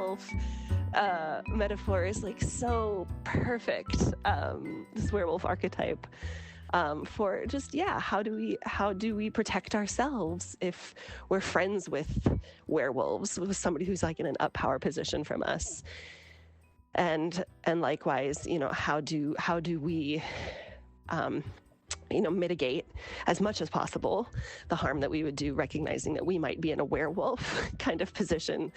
werewolf metaphor is like so perfect. This werewolf archetype for just, how do we protect ourselves if we're friends with werewolves, with somebody who's like in an up power position from us, and likewise, how do we mitigate as much as possible the harm that we would do, recognizing that we might be in a werewolf kind of position,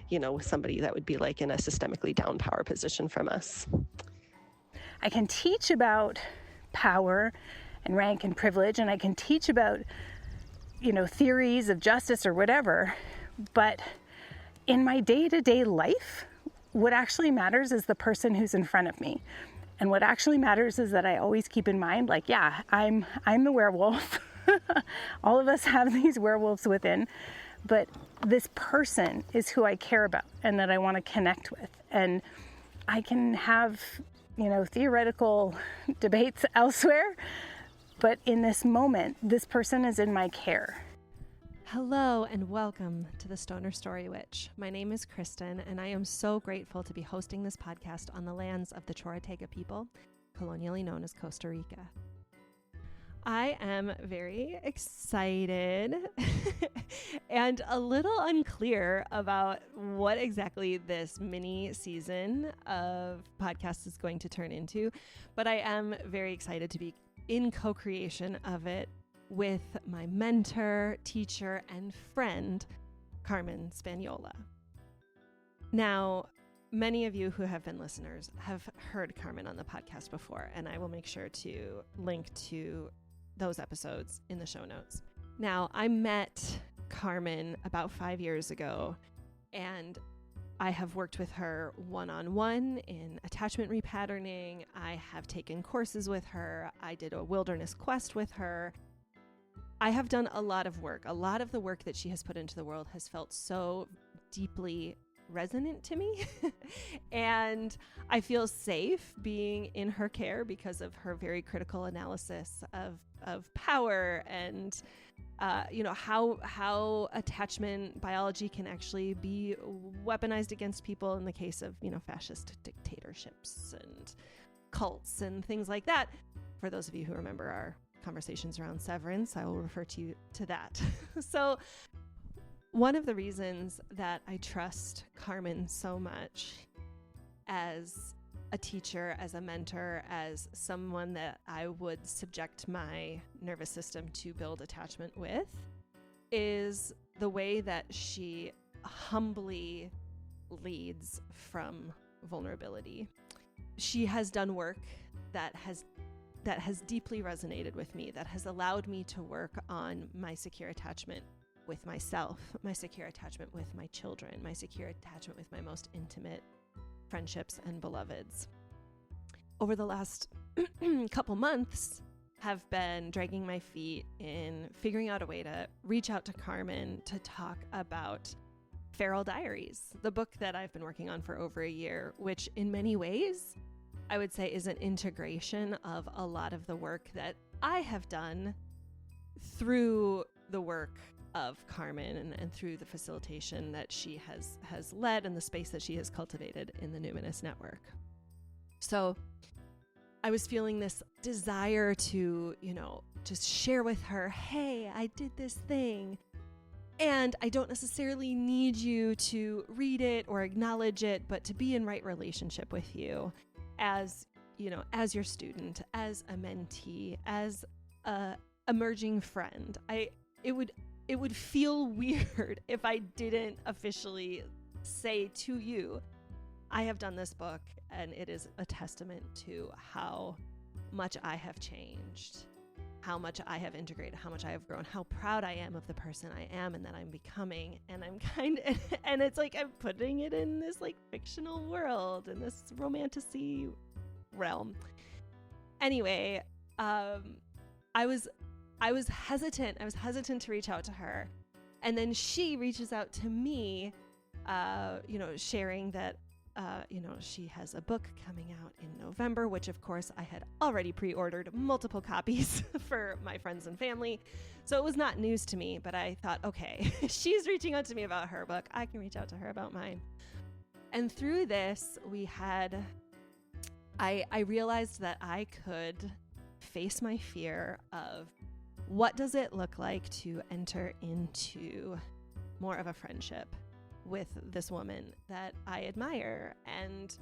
with somebody that would be like in a systemically down power position from us. I can teach about power and rank and privilege, and I can teach about, theories of justice or whatever, but in my day-to-day life, what actually matters is the person who's in front of me. And what actually matters is that I always keep in mind, I'm the werewolf. All of us have these werewolves within, but this person is who I care about and that I want to connect with. And I can have, theoretical debates elsewhere, but in this moment, this person is in my care. Hello and welcome to the Stoner Story Witch. My name is Kristen, and I am so grateful to be hosting this podcast on the lands of the Chorotega people, colonially known as Costa Rica. I am very excited and a little unclear about what exactly this mini season of podcast is going to turn into, but I am very excited to be in co-creation of it with my mentor, teacher, and friend, Carmen Spagnola. Now, many of you who have been listeners have heard Carmen on the podcast before, and I will make sure to link to those episodes in the show notes. Now, I met Carmen about 5 years ago, and I have worked with her one-on-one in attachment repatterning. I have taken courses with her. I did a wilderness quest with her. I have done a lot of work. A lot of the work that she has put into the world has felt so deeply resonant to me. And I feel safe being in her care because of her very critical analysis of power and how attachment biology can actually be weaponized against people in the case of, fascist dictatorships and cults and things like that. For those of you who remember our conversations around severance, I will refer to that. So one of the reasons that I trust Carmen so much as a teacher, as a mentor, as someone that I would subject my nervous system to build attachment with is the way that she humbly leads from vulnerability. She has done work that has deeply resonated with me, that has allowed me to work on my secure attachment with myself, my secure attachment with my children, my secure attachment with my most intimate friendships and beloveds. Over the last couple months, have been dragging my feet in figuring out a way to reach out to Carmen to talk about Feral Diaries, the book that I've been working on for over a year, which in many ways I would say is an integration of a lot of the work that I have done through the work of Carmen and through the facilitation that she has led and the space that she has cultivated in the Numinous Network. So I was feeling this desire to, just share with her, hey, I did this thing. And I don't necessarily need you to read it or acknowledge it, but to be in right relationship with you as your student, as a mentee, as a emerging friend. It would feel weird if I didn't officially say to you, I have done this book and it is a testament to how much I have changed, how much I have integrated, how much I have grown, how proud I am of the person I am and that I'm becoming. And and it's like I'm putting it in this like fictional world, in this romantasy realm. Anyway, I was hesitant. I was hesitant to reach out to her. And then she reaches out to me, sharing that, she has a book coming out in November, which of course I had already pre-ordered multiple copies for my friends and family. So it was not news to me, but I thought, okay, she's reaching out to me about her book. I can reach out to her about mine. And through this, I realized that I could face my fear of what does it look like to enter into more of a friendship with this woman that I admire and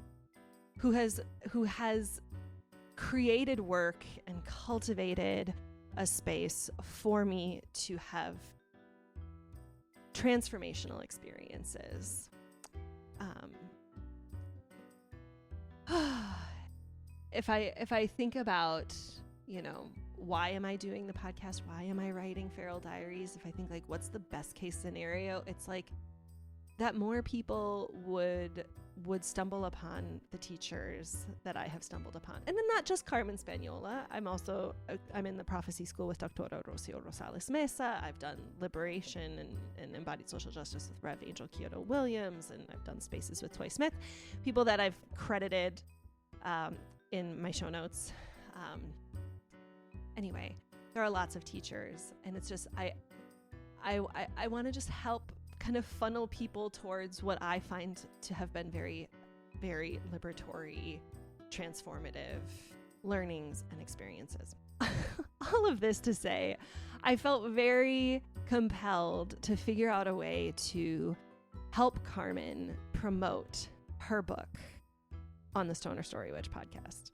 who has created work and cultivated a space for me to have transformational experiences. If I think about, why am I doing the podcast? Why am I writing Feral Diaries? If I think like, what's the best case scenario? It's like that more people would stumble upon the teachers that I have stumbled upon. And then not just Carmen Spagnola. I'm in the prophecy school with Dr. Rocio Rosales Mesa. I've done liberation and embodied social justice with Rev. Angel Kyoto Williams. And I've done spaces with Toy Smith. People that I've credited in my show notes. Anyway, there are lots of teachers. And it's just, I want to just help kind of funnel people towards what I find to have been very, very liberatory, transformative learnings and experiences. All of this to say, I felt very compelled to figure out a way to help Carmen promote her book on the Stoner Story Witch podcast.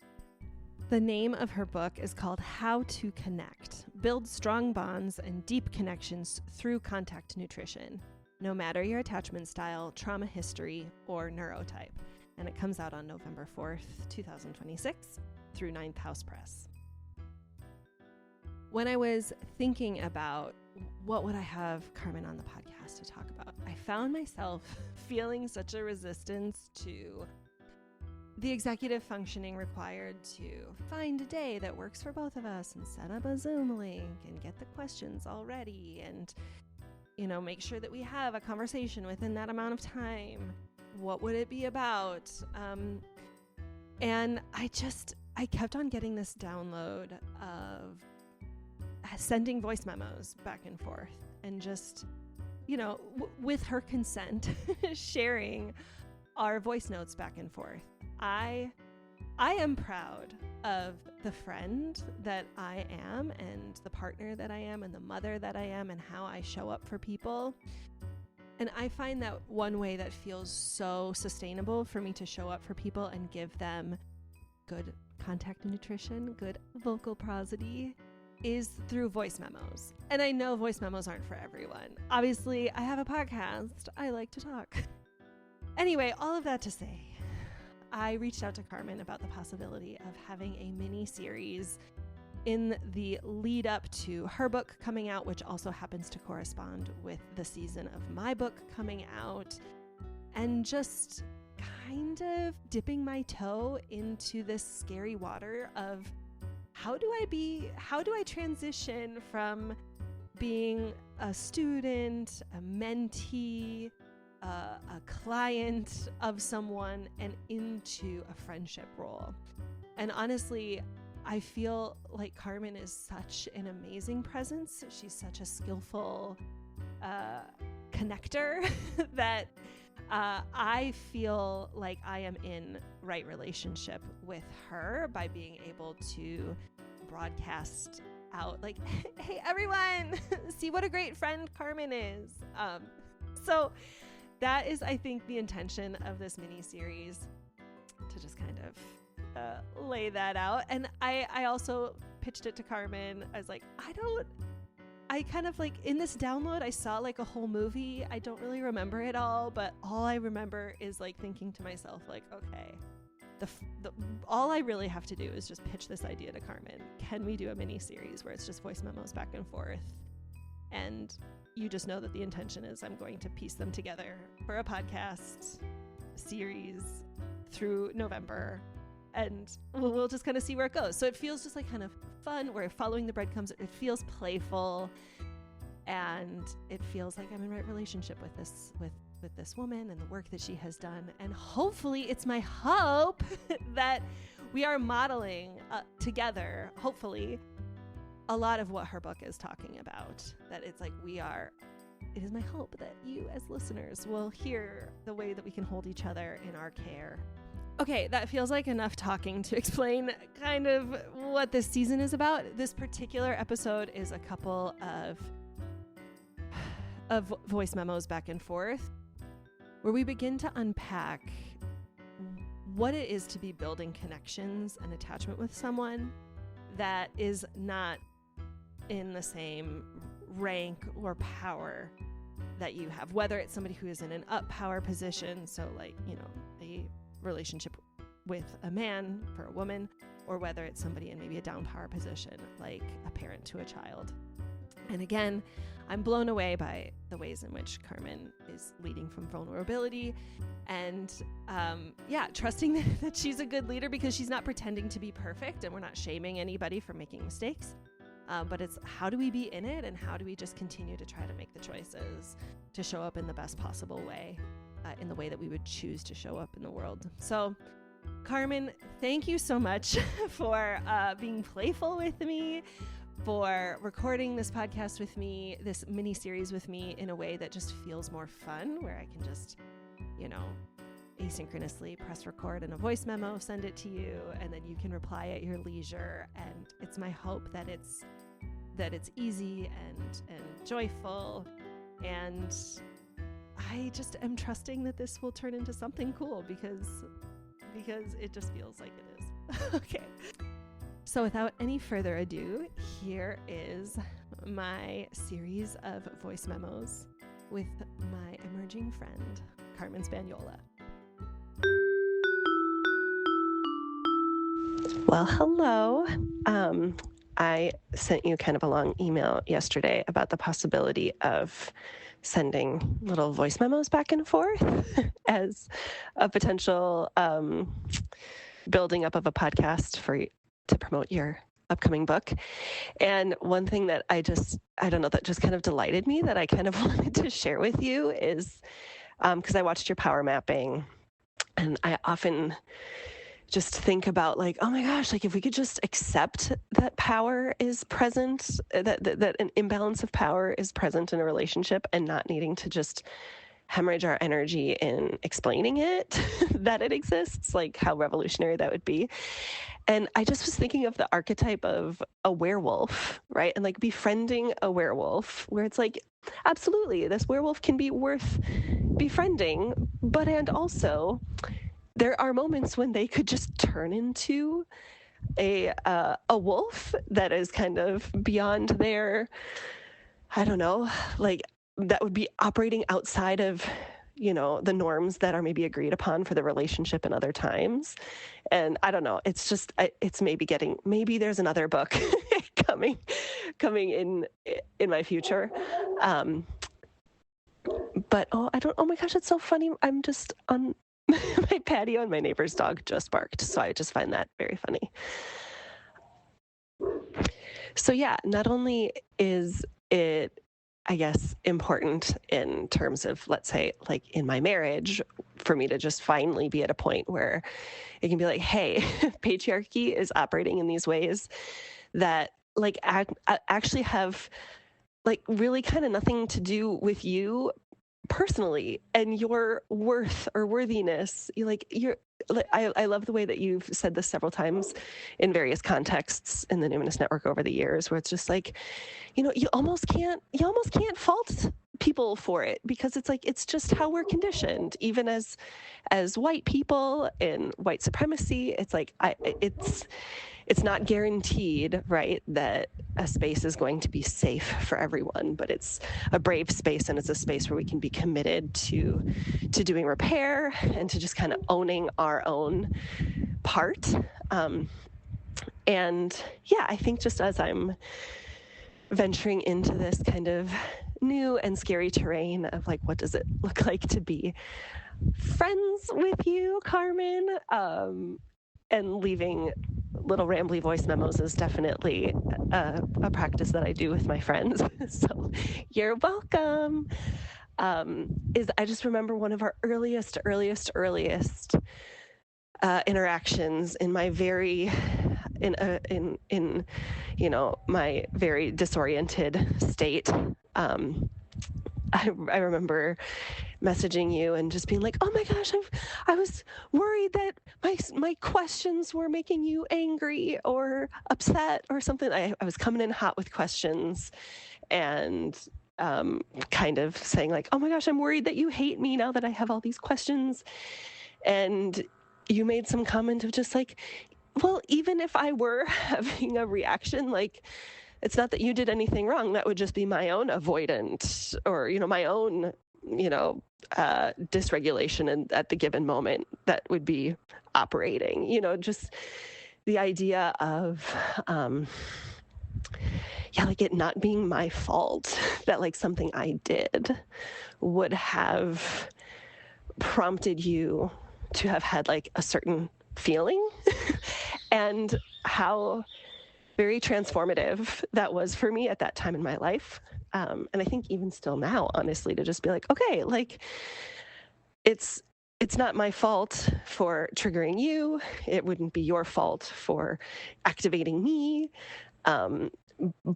The name of her book is called How to Connect, Build Strong Bonds and Deep Connections Through Contact Nutrition, no matter your attachment style, trauma history, or neurotype. And it comes out on November 4th, 2026 through Ninth House Press. When I was thinking about what would I have Carmen on the podcast to talk about, I found myself feeling such a resistance to the executive functioning required to find a day that works for both of us and set up a Zoom link and get the questions all ready and make sure that we have a conversation within that amount of time. What would it be about? And I kept on getting this download of sending voice memos back and forth and just, with her consent, sharing our voice notes back and forth. I am proud of the friend that I am and the partner that I am and the mother that I am and how I show up for people. And I find that one way that feels so sustainable for me to show up for people and give them good contact nutrition, good vocal prosody, is through voice memos. And I know voice memos aren't for everyone. Obviously, I have a podcast. I like to talk. Anyway, all of that to say, I reached out to Carmen about the possibility of having a mini series in the lead up to her book coming out, which also happens to correspond with the season of my book coming out, and just kind of dipping my toe into this scary water of how do I transition from being a student, a mentee, a client of someone and into a friendship role. And honestly, I feel like Carmen is such an amazing presence. She's such a skillful connector that I feel like I am in right relationship with her by being able to broadcast out like, hey, everyone, see what a great friend Carmen is. So that is, I think, the intention of this mini series, to just kind of lay that out. And I also pitched it to Carmen. I was like, I kind of like in this download, I saw like a whole movie. I don't really remember it all, but all I remember is like thinking to myself, like, okay, all I really have to do is just pitch this idea to Carmen. Can we do a mini series where it's just voice memos back and forth? And you just know that the intention is I'm going to piece them together for a podcast series through November, and we'll just kind of see where it goes. So it feels just like kind of fun. We're following the breadcrumbs. It feels playful, and it feels like I'm in right relationship with this woman and the work that she has done. And hopefully, it's my hope that we are modeling together, hopefully, a lot of what her book is talking about. That it's like we are it is my hope that you as listeners will hear the way that we can hold each other in our care. Okay, that feels like enough talking to explain kind of what this season is about. This particular episode is a couple of voice memos back and forth where we begin to unpack what it is to be building connections and attachment with someone that is not in the same rank or power that you have, whether it's somebody who is in an up power position, so like, a relationship with a man for a woman, or whether it's somebody in maybe a down power position, like a parent to a child. And again, I'm blown away by the ways in which Carmen is leading from vulnerability and trusting that she's a good leader because she's not pretending to be perfect, and we're not shaming anybody for making mistakes. But it's how do we be in it, and how do we just continue to try to make the choices to show up in the best possible way, in the way that we would choose to show up in the world. So Carmen, thank you so much for being playful with me, for recording this podcast with me, this mini series with me in a way that just feels more fun, where I can just, asynchronously press record in a voice memo, send it to you, and then you can reply at your leisure. And it's my hope that it's easy and joyful, and I just am trusting that this will turn into something cool because it just feels like it is. Okay. So without any further ado, here is my series of voice memos with my emerging friend, Carmen Spagnola. Well, hello. I sent you kind of a long email yesterday about the possibility of sending little voice memos back and forth as a potential building up of a podcast to promote your upcoming book. And one thing that that just kind of delighted me that I kind of wanted to share with you is because I watched your power mapping, and I often just think about like, oh my gosh, like if we could just accept that power is present, that an imbalance of power is present in a relationship, and not needing to just hemorrhage our energy in explaining it, that it exists, like how revolutionary that would be. And I just was thinking of the archetype of a werewolf, right? And like befriending a werewolf, where it's like, absolutely, this werewolf can be worth befriending, and also there are moments when they could just turn into a wolf that is kind of beyond their, I don't know, like that would be operating outside of, the norms that are maybe agreed upon for the relationship in other times. And I don't know, it's just, it's maybe there's another book coming in my future. Oh my gosh, it's so funny. I'm just on my patio and my neighbor's dog just barked. So I just find that very funny. So yeah, not only is it, I guess, important in terms of, let's say, like in my marriage, for me to just finally be at a point where it can be like, hey, patriarchy is operating in these ways that like actually have like really kind of nothing to do with you personally and your worth or worthiness. I love the way that you've said this several times in various contexts in the Numinous Network over the years, where it's just like, you almost can't fault people for it, because it's like, it's just how we're conditioned, even as white people in white supremacy. It's like, it's not guaranteed, right, that a space is going to be safe for everyone, but it's a brave space, and it's a space where we can be committed to doing repair and to just kind of owning our own part. And yeah, I think just as I'm venturing into this kind of new and scary terrain of like, what does it look like to be friends with you, Carmen? And leaving little rambly voice memos is definitely a practice that I do with my friends. So you're welcome. I just remember one of our earliest interactions in my very my very disoriented state. I remember messaging you and just being like, oh my gosh, I was worried that my questions were making you angry or upset or something. I was coming in hot with questions and kind of saying like, oh my gosh, I'm worried that you hate me now that I have all these questions. And you made some comment of just like, well, even if I were having a reaction, like, it's not that you did anything wrong. That would just be my own avoidant or, my own, dysregulation at the given moment that would be operating, just the idea of, like it not being my fault that like something I did would have prompted you to have had like a certain feeling and how very transformative that was for me at that time in my life. And I think even still now, honestly, to just be like, okay, like it's not my fault for triggering you. It wouldn't be your fault for activating me.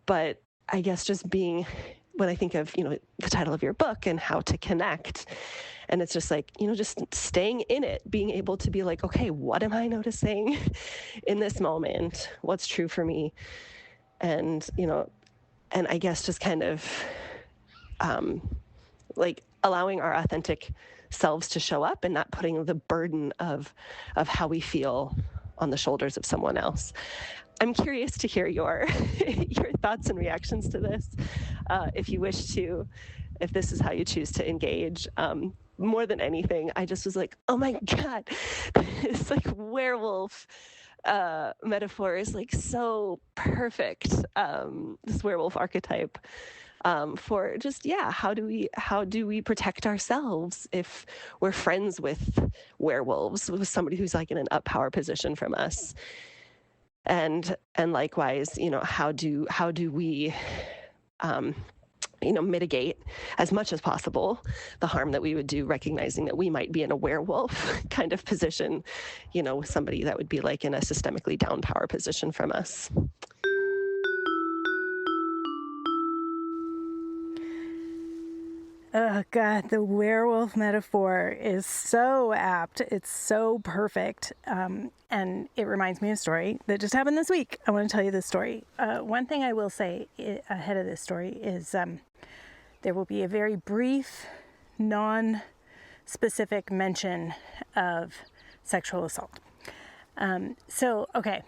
But I guess just being, when I think of, the title of your book and how to connect, and it's just like, just staying in it, being able to be like, okay, what am I noticing in this moment? What's true for me? And, and I guess just kind of like allowing our authentic selves to show up and not putting the burden of how we feel on the shoulders of someone else. I'm curious to hear your thoughts and reactions to this. If you wish to, if this is how you choose to engage. More than anything, I just was like, oh my God, this like werewolf metaphor is like so perfect. This werewolf archetype for just, how do we protect ourselves if we're friends with werewolves, with somebody who's like in an up power position from us? And likewise, how do we mitigate as much as possible the harm that we would do, recognizing that we might be in a werewolf kind of position, with somebody that would be like in a systemically down power position from us. Oh God, the werewolf metaphor is so apt. It's so perfect. And it reminds me of a story that just happened this week. I want to tell you this story. One thing I will say ahead of this story is there will be a very brief, non-specific mention of sexual assault. Okay.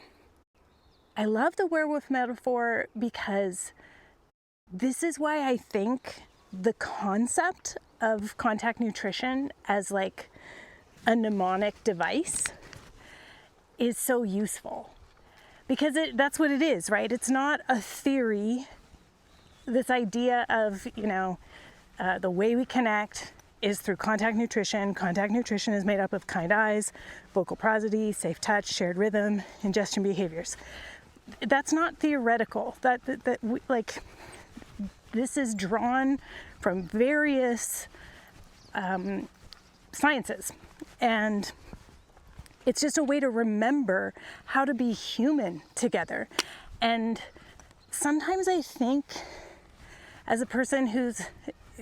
I love the werewolf metaphor because this is why I think the concept of contact nutrition as like a mnemonic device is so useful, because that's what it is, right? It's not a theory. This idea of, the way we connect is through contact nutrition. Contact nutrition is made up of kind eyes, vocal prosody, safe touch, shared rhythm, ingestion behaviors. That's not theoretical. This is drawn from various sciences, and it's just a way to remember how to be human together. And sometimes I think, as a person who's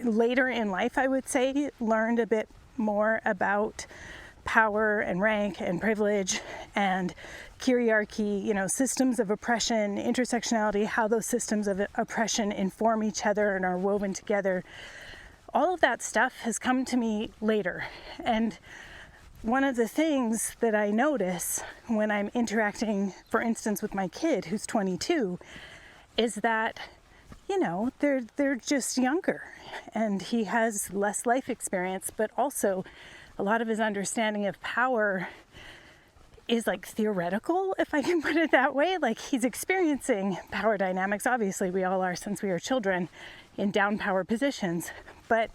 later in life, I would say, learned a bit more about power and rank and privilege and hierarchy, systems of oppression, intersectionality, how those systems of oppression inform each other and are woven together. All of that stuff has come to me later. And one of the things that I notice when I'm interacting, for instance, with my kid who's 22, is that, they're just younger and he has less life experience, but also a lot of his understanding of power is like theoretical, if I can put it that way. Like, he's experiencing power dynamics. Obviously, we all are since we are children in down power positions, but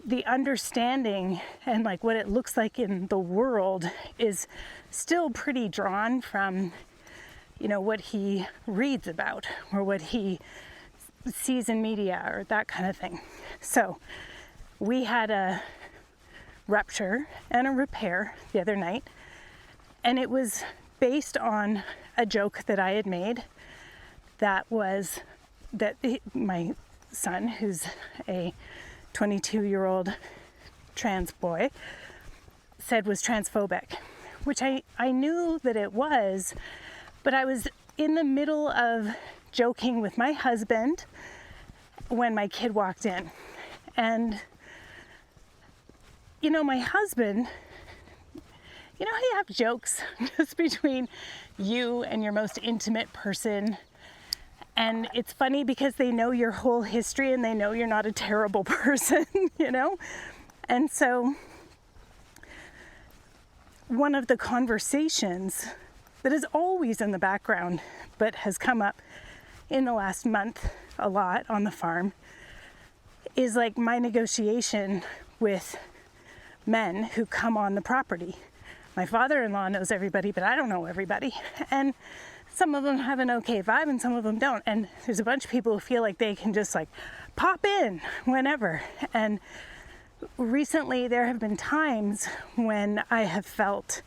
the understanding and like what it looks like in the world is still pretty drawn from, what he reads about or what he sees in media or that kind of thing. So we had a rupture and a repair the other night, and it was based on a joke that I had made that was that my son, who's a 22-year-old trans boy said was transphobic, which I knew that it was, but I was in the middle of joking with my husband when my kid walked in. And, you know, my husband, you know how you have jokes just between you and your most intimate person, and it's funny because they know your whole history and they know you're not a terrible person, you know? And so one of the conversations that is always in the background but has come up in the last month a lot on the farm is like my negotiation with men who come on the property. My father-in-law knows everybody, but I don't know everybody. And some of them have an okay vibe and some of them don't. And there's a bunch of people who feel like they can just like pop in whenever. And recently there have been times when I have felt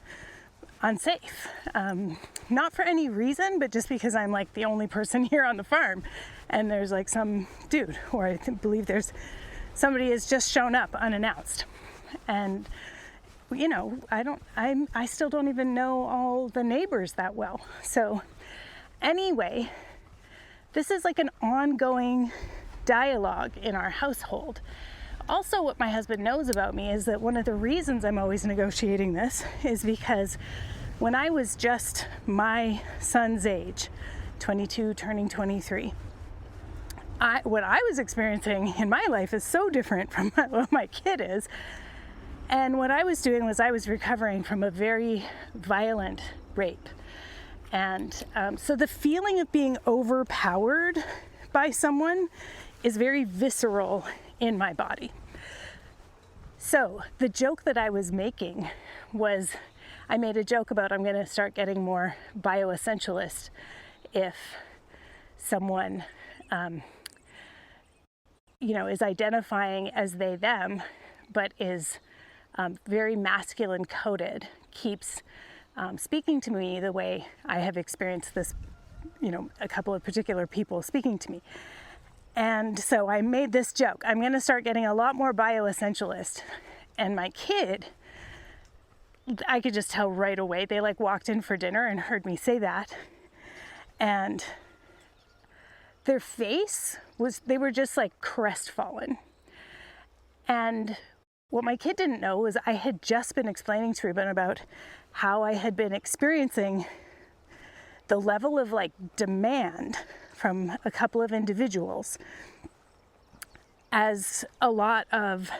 unsafe. Not for any reason, but just because I'm like the only person here on the farm. And there's like some dude, or I believe there's somebody has just shown up unannounced. And you know, I still don't even know all the neighbors that well. So anyway, this is like an ongoing dialogue in our household. Also, what my husband knows about me is that one of the reasons I'm always negotiating this is because when I was just my son's age, 22 turning 23, what I was experiencing in my life is so different from what my kid is. And what I was doing was I was recovering from a very violent rape. And so the feeling of being overpowered by someone is very visceral in my body. So the joke that I was making was, I made a joke about I'm going to start getting more bioessentialist if someone, you know, is identifying as they, them, but is very masculine coded, keeps speaking to me the way I have experienced this, you know, a couple of particular people speaking to me. And so I made this joke, I'm going to start getting a lot more bioessentialist. And my kid, I could just tell right away, they like walked in for dinner and heard me say that. And their face was, they were just like crestfallen. And what my kid didn't know was I had just been explaining to Ruben about how I had been experiencing the level of like demand from a couple of individuals as a lot of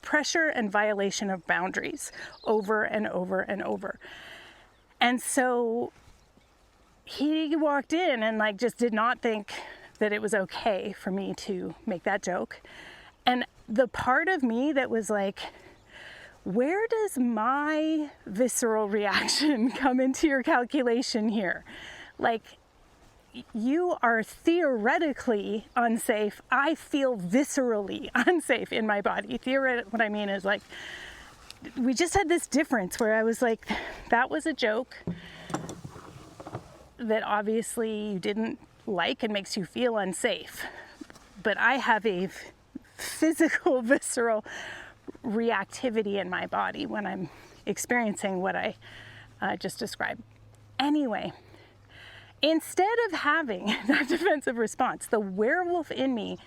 pressure and violation of boundaries over and over and over. And so he walked in and like just did not think that it was okay for me to make that joke. And the part of me that was like, where does my visceral reaction come into your calculation here? Like, you are theoretically unsafe. I feel viscerally unsafe in my body. What I mean is like, we just had this difference where I was like, that was a joke that obviously you didn't like and makes you feel unsafe. But I have a physical, visceral reactivity in my body when I'm experiencing what I just described. Anyway, instead of having that defensive response, the werewolf in me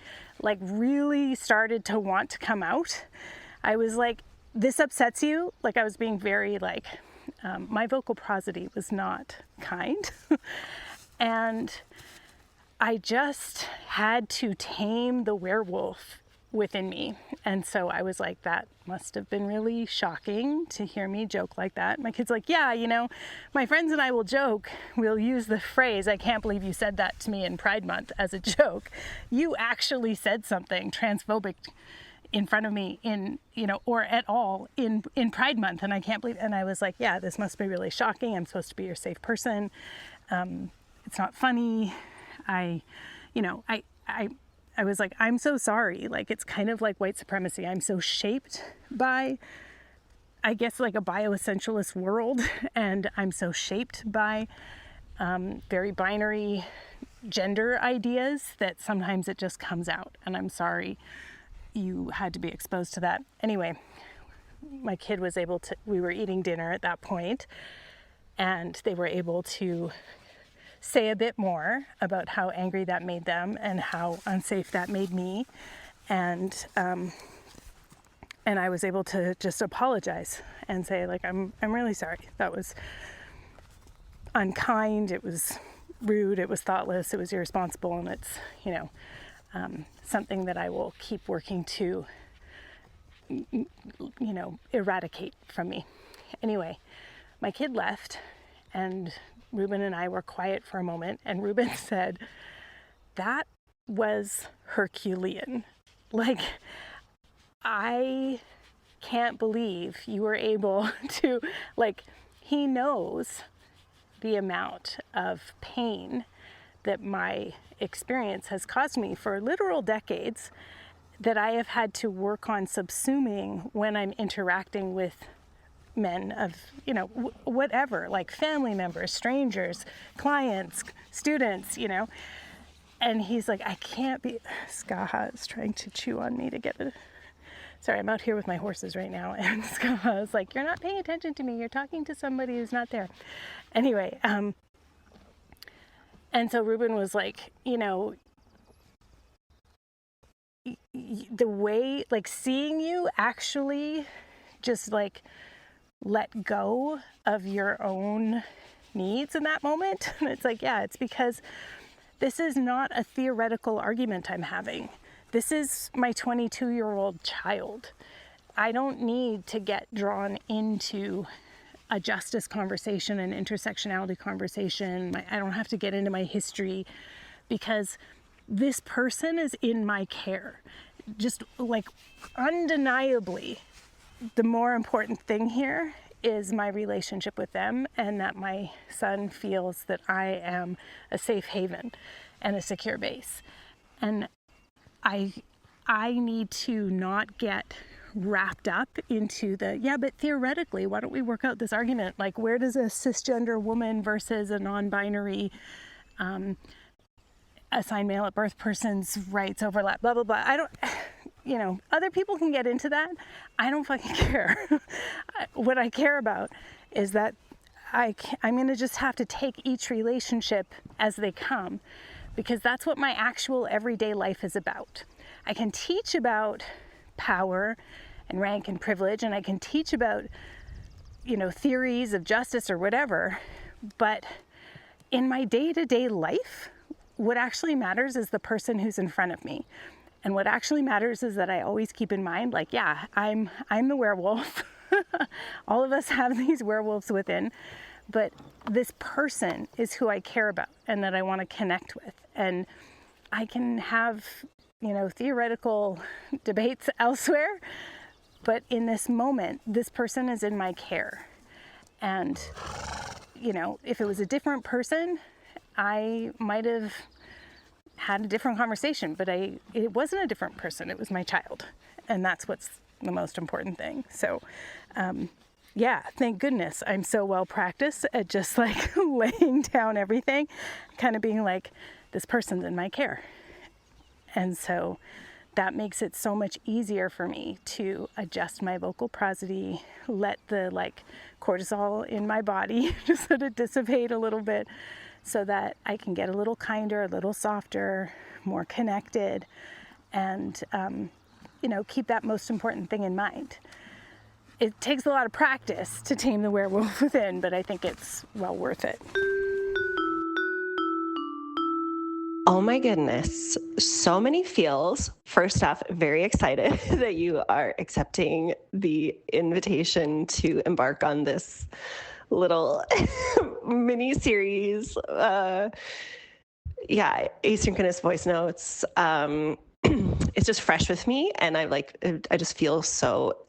like really started to want to come out. I was like, this upsets you? Like I was being very like, my vocal prosody was not kind. And I just had to tame the werewolf within me. And so I was like, that must have been really shocking to hear me joke like that. My kid's like, yeah, you know, my friends and I will joke. We'll use the phrase, I can't believe you said that to me in Pride Month as a joke. You actually said something transphobic in front of me in, you know, or at all in Pride Month. And I can't believe, and I was like, yeah, this must be really shocking. I'm supposed to be your safe person. It's not funny. I was like, I'm so sorry. Like, it's kind of like white supremacy. I'm so shaped by, I guess, like a bioessentialist world. And I'm so shaped by very binary gender ideas that sometimes it just comes out. And I'm sorry, you had to be exposed to that. Anyway, my kid was able to, we were eating dinner at that point, and they were able to say a bit more about how angry that made them and how unsafe that made me. And I was able to just apologize and say, like, I'm really sorry. That was unkind. It was rude. It was thoughtless. It was irresponsible. And it's, something that I will keep working to, eradicate from me. Anyway, my kid left, and Ruben and I were quiet for a moment, and Ruben said, "That was Herculean. Like, I can't believe you were able to," like, he knows the amount of pain that my experience has caused me for literal decades, that I have had to work on subsuming when I'm interacting with men of, whatever, like family members, strangers, clients, students, And he's like, I can't be, Skaha is trying to chew on me to get it. Sorry, I'm out here with my horses right now, and Skaha is like, you're not paying attention to me. You're talking to somebody who's not there. Anyway, and so Ruben was like, the way, like, seeing you actually just like let go of your own needs in that moment. And it's like, yeah, it's because this is not a theoretical argument I'm having. This is my 22-year-old child. I don't need to get drawn into a justice conversation, an intersectionality conversation. I don't have to get into my history, because this person is in my care. Just like undeniably, the more important thing here is my relationship with them, and that my son feels that I am a safe haven and a secure base. And I need to not get wrapped up into but theoretically, why don't we work out this argument? Like, where does a cisgender woman versus a non-binary assigned male at birth person's rights overlap, blah, blah, blah. I don't, other people can get into that. I don't fucking care. What I care about is that I'm going to just have to take each relationship as they come, because that's what my actual everyday life is about. I can teach about power and rank and privilege, and I can teach about, theories of justice or whatever, but in my day-to-day life, what actually matters is the person who's in front of me. And what actually matters is that I always keep in mind, like, yeah, I'm the werewolf. All of us have these werewolves within, but this person is who I care about and that I want to connect with. And I can have, theoretical debates elsewhere, but in this moment, this person is in my care. And, if it was a different person, I might have had a different conversation, but it wasn't a different person. It was my child. And that's what's the most important thing. So, thank goodness I'm so well practiced at just like laying down everything, kind of being like, this person's in my care. And so that makes it so much easier for me to adjust my vocal prosody, let the cortisol in my body just let it dissipate a little bit, so that I can get a little kinder, a little softer, more connected, and keep that most important thing in mind. It takes a lot of practice to tame the werewolf within, but I think it's well worth it. Oh my goodness, so many feels. First off, very excited that you are accepting the invitation to embark on this little mini series. Asynchronous voice notes. It's just fresh with me, and I just feel so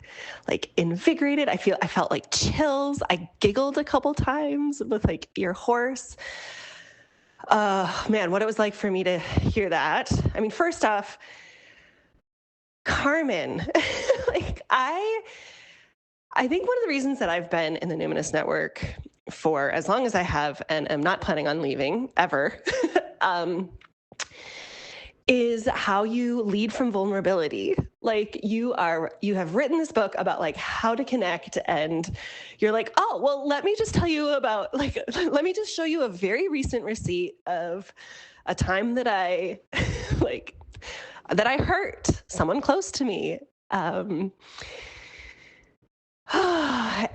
invigorated. I felt like chills. I giggled a couple times with your horse. Man, what it was like for me to hear that. I mean, first off, Carmen, I think one of the reasons that I've been in the Numinous Network for as long as I have, and am not planning on leaving ever, is how you lead from vulnerability. Like you have written this book about like how to connect, and you're like, oh, well, let me just tell you about like, let me just show you a very recent receipt of a time that I like, that I hurt someone close to me.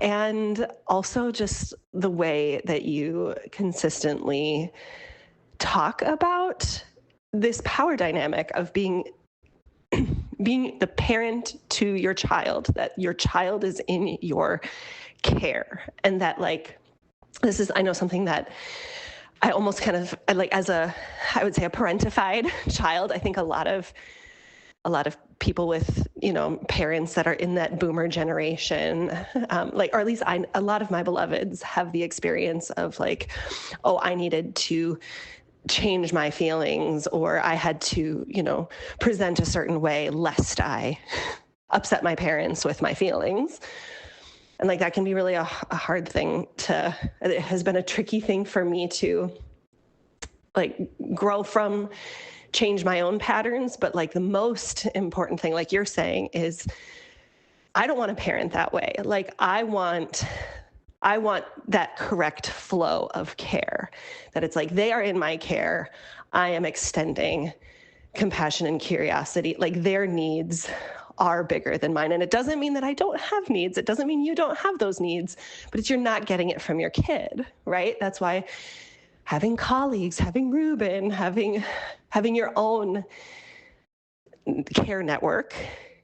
And also just the way that you consistently talk about this power dynamic of being the parent to your child, that your child is in your care. And that like, this is, I know something that I almost kind of like as I would say a parentified child. I think a lot of people with, parents that are in that boomer generation, or at least a lot of my beloveds have the experience of like, oh, I needed to change my feelings, or I had to, present a certain way lest I upset my parents with my feelings. And like, that can be really a hard thing it has been a tricky thing for me to like grow from, change my own patterns. But like the most important thing, like you're saying, is I don't want to parent that way. Like I want that correct flow of care, that it's like they are in my care. I am extending compassion and curiosity. Like their needs are bigger than mine. And it doesn't mean that I don't have needs. It doesn't mean you don't have those needs, but it's you're not getting it from your kid, right? That's why having colleagues, having Ruben, having your own care network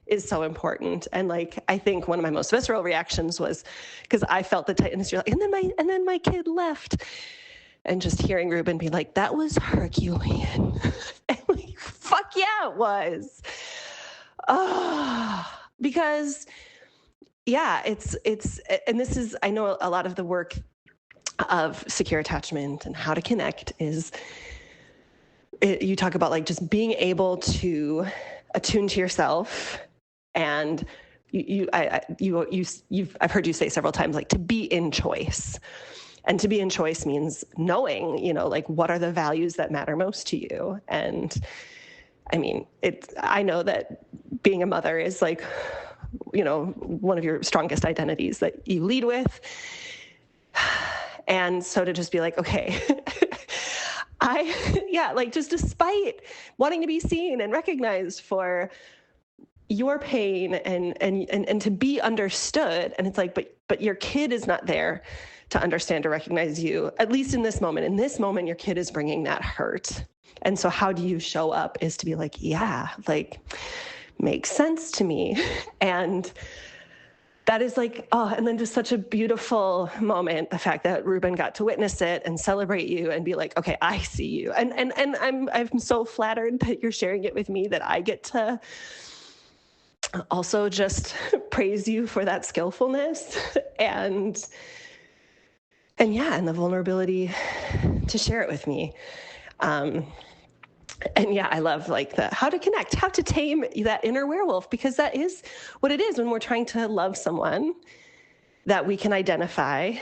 is so important. And like, I think one of my most visceral reactions was because I felt the tightness. You're like, and then my kid left, and just hearing Ruben be like, that was Herculean. And like, fuck yeah, it was. Because yeah, it's, and this is, I know a lot of the work of secure attachment and how to connect is, you talk about like just being able to attune to yourself. And I've heard you say several times, like to be in choice. And to be in choice means knowing, like what are the values that matter most to you. And I mean, I know that being a mother is like, one of your strongest identities that you lead with. And so to just be like, okay, just despite wanting to be seen and recognized for your pain and to be understood. And it's like, but your kid is not there to understand or recognize you, at least in this moment. In this moment, your kid is bringing that hurt. And so how do you show up is to be like, yeah, like makes sense to me. And that is like, and then just such a beautiful moment, the fact that Ruben got to witness it and celebrate you and be like, okay, I see you. And I'm so flattered that you're sharing it with me, that I get to also just praise you for that skillfulness and the vulnerability to share it with me. And yeah, I love like how to connect, how to tame that inner werewolf, because that is what it is when we're trying to love someone that we can identify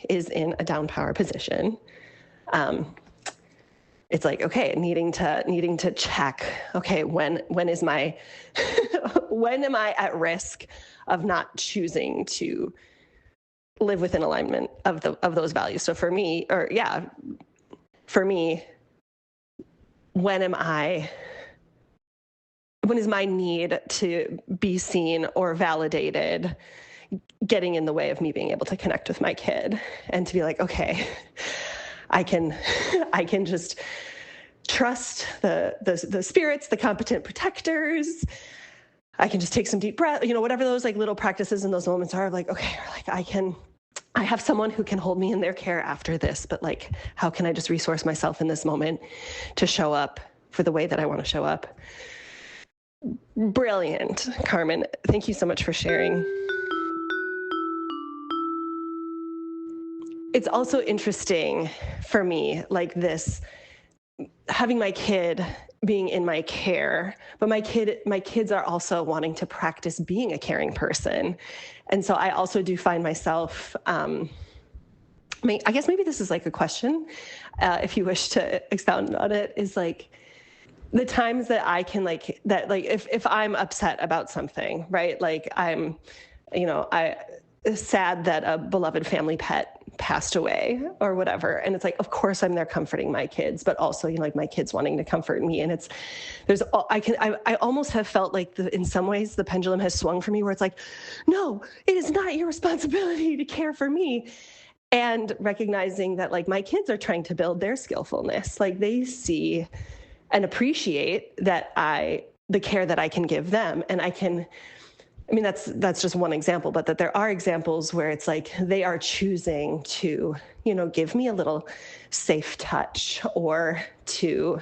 is in a down power position. It's like, okay, needing to check, okay, when is my, when am I at risk of not choosing to live within alignment of those values? So for me, when is my need to be seen or validated getting in the way of me being able to connect with my kid? And to be like, okay, I can just trust the spirits, the competent protectors. I can just take some deep breath, whatever those like little practices in those moments are, like, okay, like I have someone who can hold me in their care after this, but like, how can I just resource myself in this moment to show up for the way that I want to show up? Brilliant, Carmen. Thank you so much for sharing. It's also interesting for me, like this, having my kid being in my care, but my kids are also wanting to practice being a caring person. And so I also do find myself, I guess maybe this is like a question, if you wish to expound on it, is like, the times that I can like that, like if I'm upset about something, right? Like I'm, I sad that a beloved family pet passed away or whatever. And it's like, of course I'm there comforting my kids, but also, like my kids wanting to comfort me. And I almost have felt like in some ways the pendulum has swung for me where it's like, no, it is not your responsibility to care for me. And recognizing that like my kids are trying to build their skillfulness. Like they see and appreciate the care that I can give them. And that's just one example, but that there are examples where it's like they are choosing to, give me a little safe touch or to,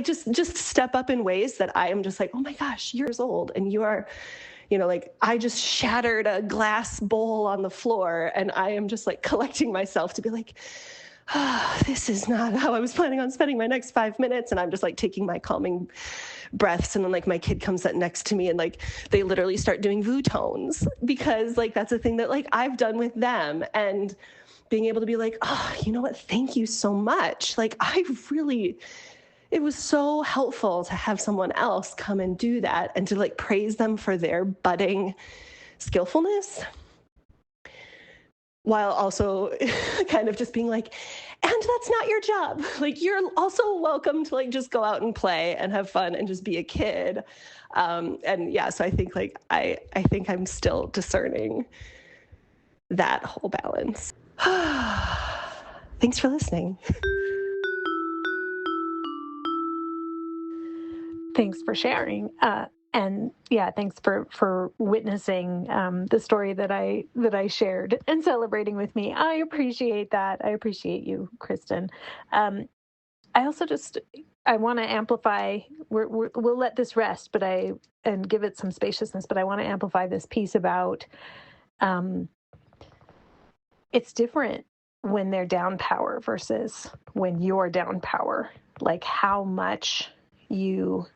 just step up in ways that I am just like, oh my gosh, you're years old and you are, like I just shattered a glass bowl on the floor and I am just like collecting myself to be like, this is not how I was planning on spending my next 5 minutes. And I'm just like taking my calming breaths. And then like my kid comes up next to me and like they literally start doing VU tones because like that's a thing that like I've done with them. And being able to be like, oh, you know what? Thank you so much. Like it was so helpful to have someone else come and do that and to like praise them for their budding skillfulness, while also kind of just being like, and that's not your job. Like, you're also welcome to like just go out and play and have fun and just be a kid. So I think like, I think I'm still discerning that whole balance. Thanks for listening. Thanks for sharing. And yeah, thanks for witnessing the story that I shared and celebrating with me. I appreciate that. I appreciate you, Kristen. I also I want to amplify. We'll let this rest, and give it some spaciousness. But I want to amplify this piece about it's different when they're down power versus when you're down power. Like how much you.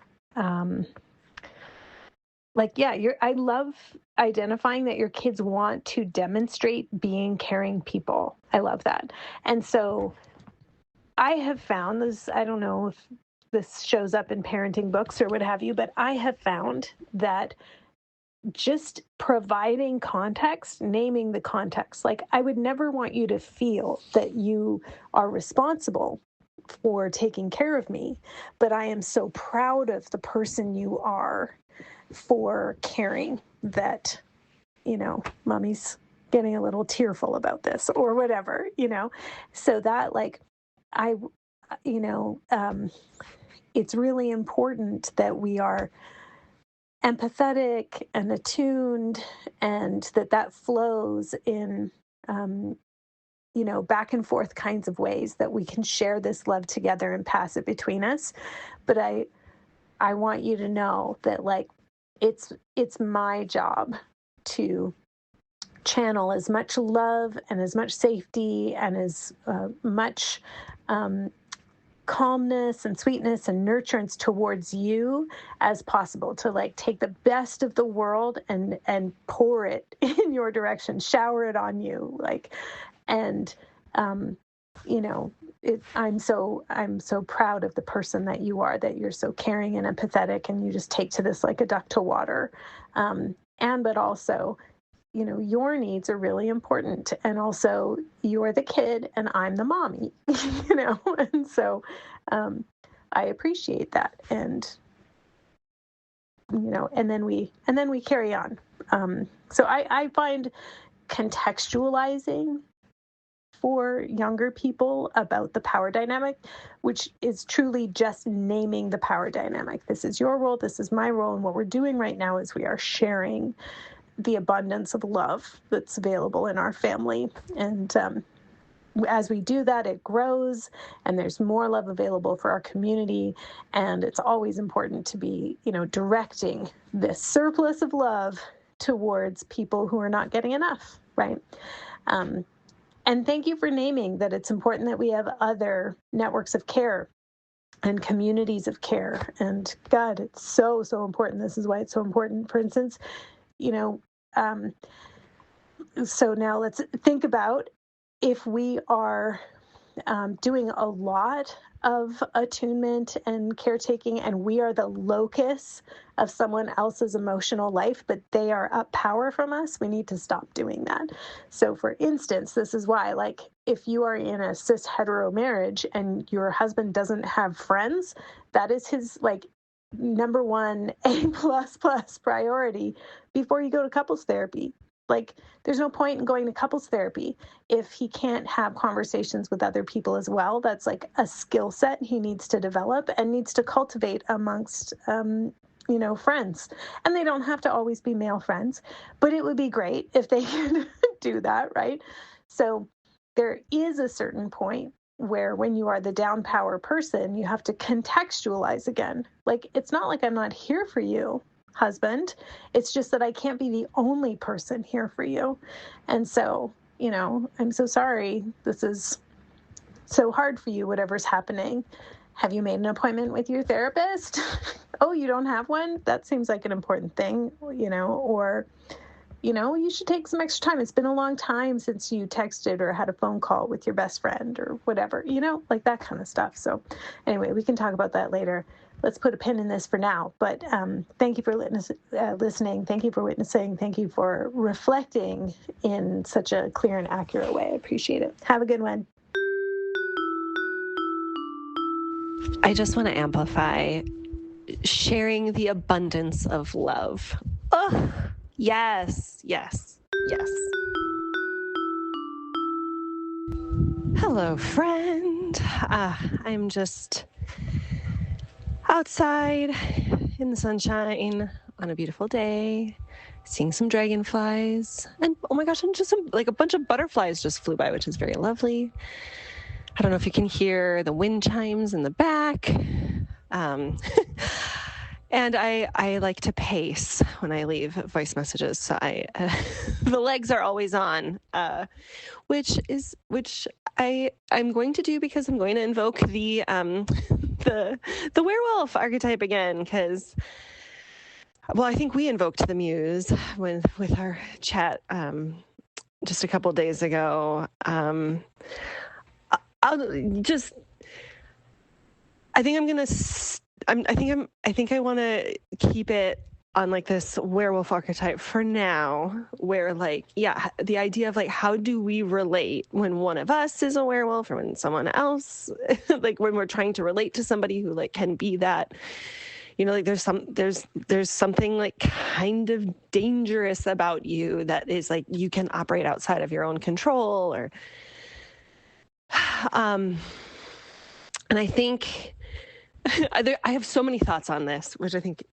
I love identifying that your kids want to demonstrate being caring people. I love that. And so I have found this, I don't know if this shows up in parenting books or what have you, but I have found that just providing context, naming the context, like I would never want you to feel that you are responsible for taking care of me, but I am so proud of the person you are for caring that, mommy's getting a little tearful about this or whatever, so that like, it's really important that we are empathetic and attuned and that flows in, back and forth kinds of ways that we can share this love together and pass it between us. But I want you to know that like, it's my job to channel as much love and as much safety and as much calmness and sweetness and nurturance towards you as possible, to like take the best of the world and pour it in your direction, shower it on you, like, and I'm so proud of the person that you are, that you're so caring and empathetic and you just take to this like a duck to water. But also, your needs are really important. And also you're the kid and I'm the mommy, and so I appreciate that. And, and then we carry on. So I find contextualizing for younger people about the power dynamic, which is truly just naming the power dynamic. This is your role, this is my role, and what we're doing right now is we are sharing the abundance of love that's available in our family. And as we do that, it grows and there's more love available for our community. And it's always important to be, directing this surplus of love towards people who are not getting enough, right? And thank you for naming that it's important that we have other networks of care and communities of care. And God, it's so, so important. This is why it's so important. For instance, so now let's think about if we are doing a lot of attunement and caretaking, and we are the locus of someone else's emotional life, but they are up power from us, we need to stop doing that. So for instance, this is why, like, if you are in a cis hetero marriage and your husband doesn't have friends, that is his, like, number one A++ priority before you go to couples therapy. Like, there's no point in going to couples therapy if he can't have conversations with other people as well. That's like a skill set he needs to develop and needs to cultivate amongst, friends. And they don't have to always be male friends, but it would be great if they could do that, right? So there is a certain point where when you are the down power person, you have to contextualize again. Like, it's not like I'm not here for you, husband. It's just that I can't be the only person here for you. And so, I'm so sorry. This is so hard for you, whatever's happening. Have you made an appointment with your therapist? Oh, you don't have one? That seems like an important thing, or, you should take some extra time. It's been a long time since you texted or had a phone call with your best friend or whatever, like that kind of stuff. So anyway, we can talk about that later. Let's put a pin in this for now. But thank you for listening. Thank you for witnessing. Thank you for reflecting in such a clear and accurate way. I appreciate it. Have a good one. I just want to amplify sharing the abundance of love. Oh, yes, yes, yes. Hello, friend. I'm just outside in the sunshine on a beautiful day, seeing some dragonflies, and oh my gosh, and just a bunch of butterflies just flew by, which is very lovely. I don't know if you can hear the wind chimes in the back. And I like to pace when I leave voice messages, so the legs are always on, which I'm going to do because I'm going to invoke the werewolf archetype again, because, well, I think we invoked the muse with our chat just a couple days ago. I think I want to keep it on like this werewolf archetype for now, where the idea of like, how do we relate when one of us is a werewolf or when someone else, like when we're trying to relate to somebody who like can be that, there's something like kind of dangerous about you that is like, you can operate outside of your own control and I think I have so many thoughts on this, which I think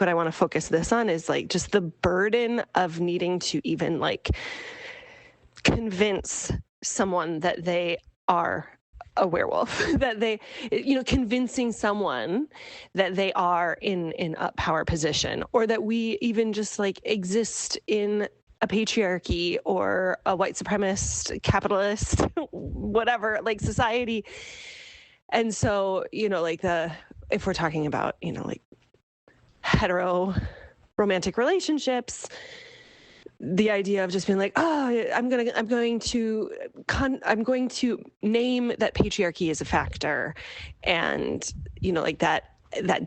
what I want to focus this on is like just the burden of needing to even like convince someone that they are a werewolf, that they, convincing someone that they are in a power position, or that we even just like exist in a patriarchy or a white supremacist, capitalist, whatever, like society. And so, if we're talking about, like hetero romantic relationships, the idea of just being like, oh, I'm going to name that patriarchy is a factor, and like that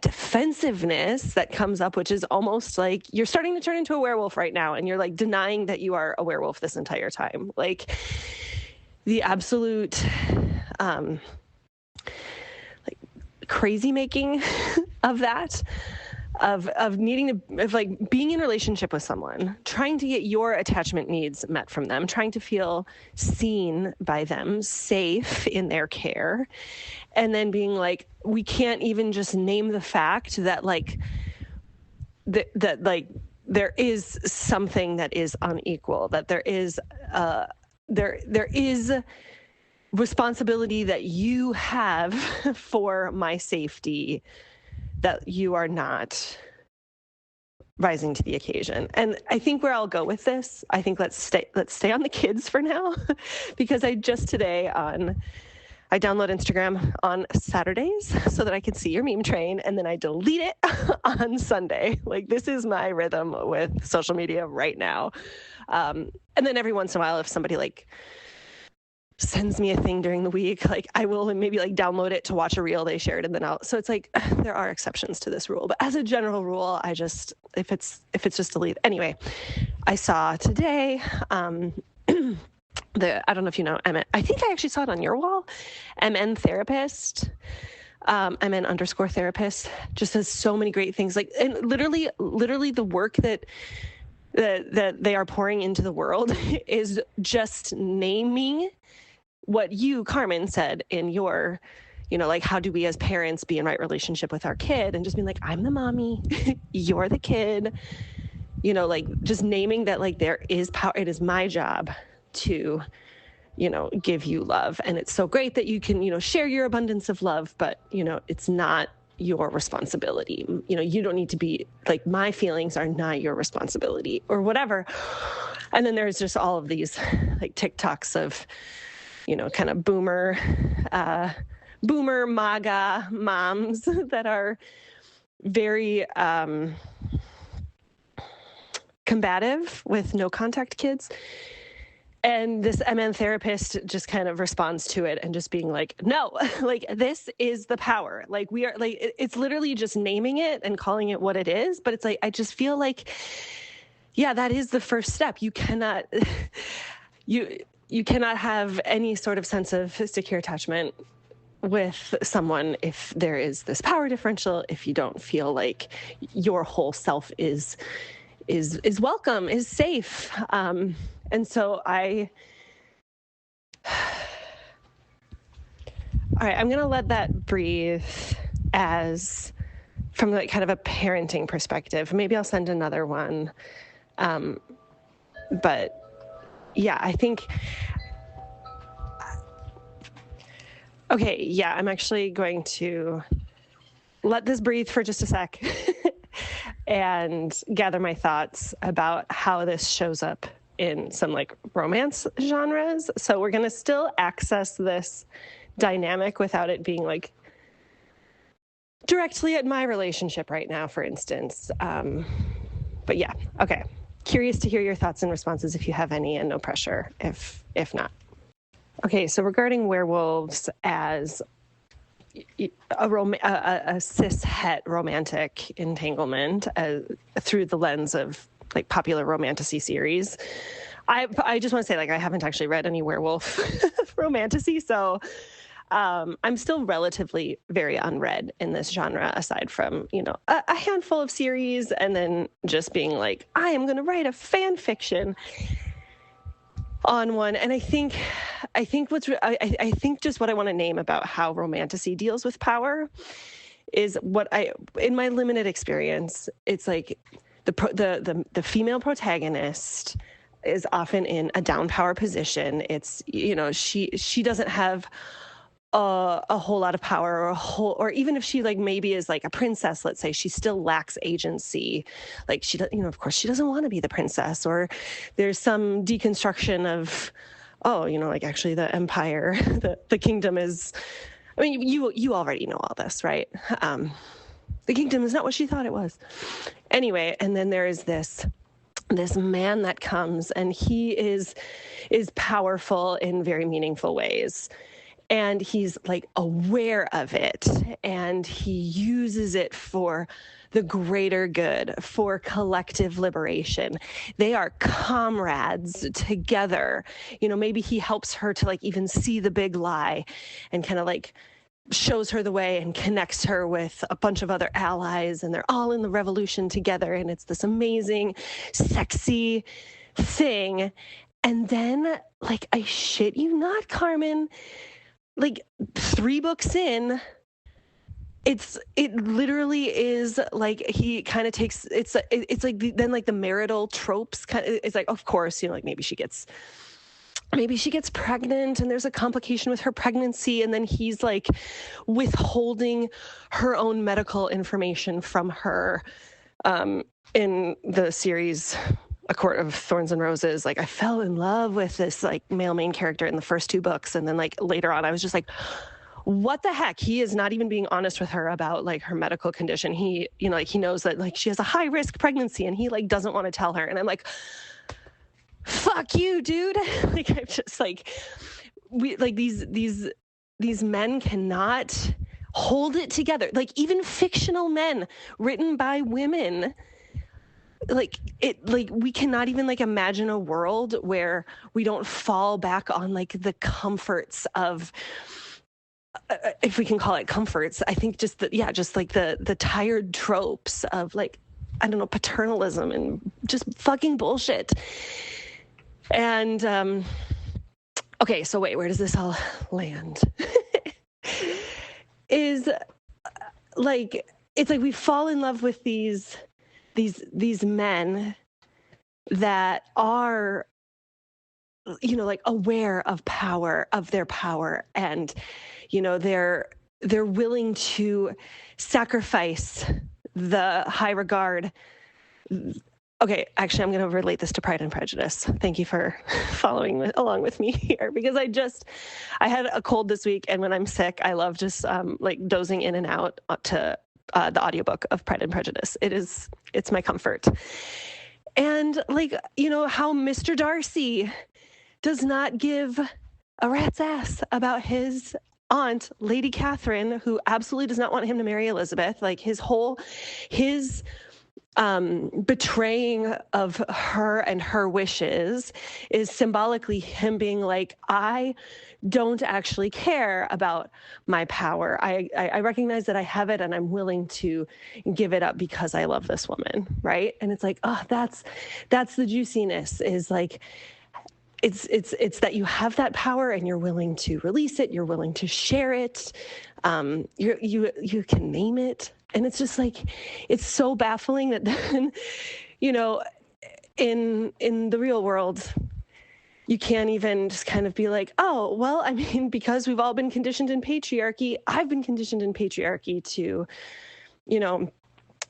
defensiveness that comes up, which is almost like you're starting to turn into a werewolf right now, and you're like denying that you are a werewolf this entire time, like the absolute like crazy making of that. Of needing to, of like being in a relationship with someone, trying to get your attachment needs met from them, trying to feel seen by them, safe in their care, and then being like, we can't even just name the fact that like that like there is something that is unequal, that there is there is responsibility that you have for my safety, that you are not rising to the occasion. And I think where I'll go with this, I think let's stay on the kids for now, because I just today I download Instagram on Saturdays so that I can see your meme train, and then I delete it on Sunday. Like, this is my rhythm with social media right now. And then every once in a while, if somebody like sends me a thing during the week, like I will maybe like download it to watch a reel they shared, and then so it's like there are exceptions to this rule, but as a general rule, I just, if it's just delete. Anyway, I saw today, I don't know if you know, I think I actually saw it on your wall, MN therapist, MN_therapist, just says so many great things. Like, and literally the work that they are pouring into the world is just naming what you, Carmen, said in your, like, how do we as parents be in right relationship with our kid, and just being like, I'm the mommy, you're the kid, like just naming that, like, there is power. It is my job to, give you love. And it's so great that you can, share your abundance of love, but, it's not your responsibility. You don't need to be like, my feelings are not your responsibility or whatever. And then there's just all of these like TikToks of, kind of boomer MAGA moms that are very combative with no contact kids. And this MN therapist just kind of responds to it and just being like, no, like, this is the power. Like, we are like, it's literally just naming it and calling it what it is. But it's like, I just feel like, yeah, that is the first step. You cannot, you cannot have any sort of sense of secure attachment with someone if there is this power differential, if you don't feel like your whole self is welcome, is safe. And so all right, I'm going to let that breathe as from like kind of a parenting perspective. Maybe I'll send another one. But yeah, I think, okay, yeah, I'm actually going to let this breathe for just a sec and gather my thoughts about how this shows up in some like romance genres. So we're going to still access this dynamic without it being like directly at my relationship right now, for instance. But yeah, okay. Curious to hear your thoughts and responses if you have any, and no pressure if not. Okay, so regarding werewolves as a cis-het romantic entanglement through the lens of like popular romantasy series, I just want to say, like, I haven't actually read any werewolf romantasy, so I'm still relatively very unread in this genre, aside from, a handful of series, and then just being like, I am going to write a fan fiction on one. And I think just what I want to name about how romantasy deals with power is in my limited experience, it's like the female protagonist is often in a down power position. It's, she doesn't have a whole lot of power, or even if she like maybe is like a princess, let's say, she still lacks agency. Like, she, of course she doesn't want to be the princess, or there's some deconstruction of, like, actually the empire, the kingdom is, I mean, you already know all this, right? The kingdom is not what she thought it was. Anyway, and then there is this man that comes, and he is powerful in very meaningful ways. And he's like aware of it, and he uses it for the greater good, for collective liberation. They are comrades together. Maybe he helps her to like even see the big lie, and kind of like shows her the way and connects her with a bunch of other allies, and they're all in the revolution together. And it's this amazing, sexy thing. And then, like, I shit you not, Carmen, like 3 books in, it literally is like he kind of takes, it's like then like the marital tropes kind of, it's like, of course, like maybe she gets pregnant, and there's a complication with her pregnancy, and then he's like withholding her own medical information from her. In the series A Court of Thorns and Roses, like, I fell in love with this like male main character in the first 2 books, and then like later on I was just like, what the heck? He is not even being honest with her about like her medical condition. He, like, he knows that like she has a high risk pregnancy, and he like doesn't want to tell her. And I'm like, fuck you, dude. Like, I'm just like, we like these men cannot hold it together. Like even fictional men written by women, like we cannot even like imagine a world where we don't fall back on like the comforts of, if we can call it comforts, I think just like the tired tropes of like, I don't know, paternalism and just fucking bullshit. And okay, so wait, where does this all land? Is like, it's like we fall in love with these men that are, you know, like aware of power, of their power, and, you know, they're willing to sacrifice the high regard. Okay, actually, I'm going to relate this to Pride and Prejudice. Thank you for following along with me here, because I had a cold this week, and when I'm sick, I love just like dozing in and out to the audiobook of Pride and Prejudice. It's my comfort. And like, you know, how Mr. Darcy does not give a rat's ass about his aunt, Lady Catherine, who absolutely does not want him to marry Elizabeth. Like his betraying of her and her wishes is symbolically him being like, I don't actually care about my power. I recognize that I have it and I'm willing to give it up because I love this woman, right? And it's like, oh, that's the juiciness, is like, it's that you have that power and you're willing to release it, you're willing to share it, you can name it. And it's just like, it's so baffling that then, you know, in the real world, you can't even just kind of be like, oh, well, I mean, because we've all been conditioned in patriarchy, I've been conditioned in patriarchy to, you know,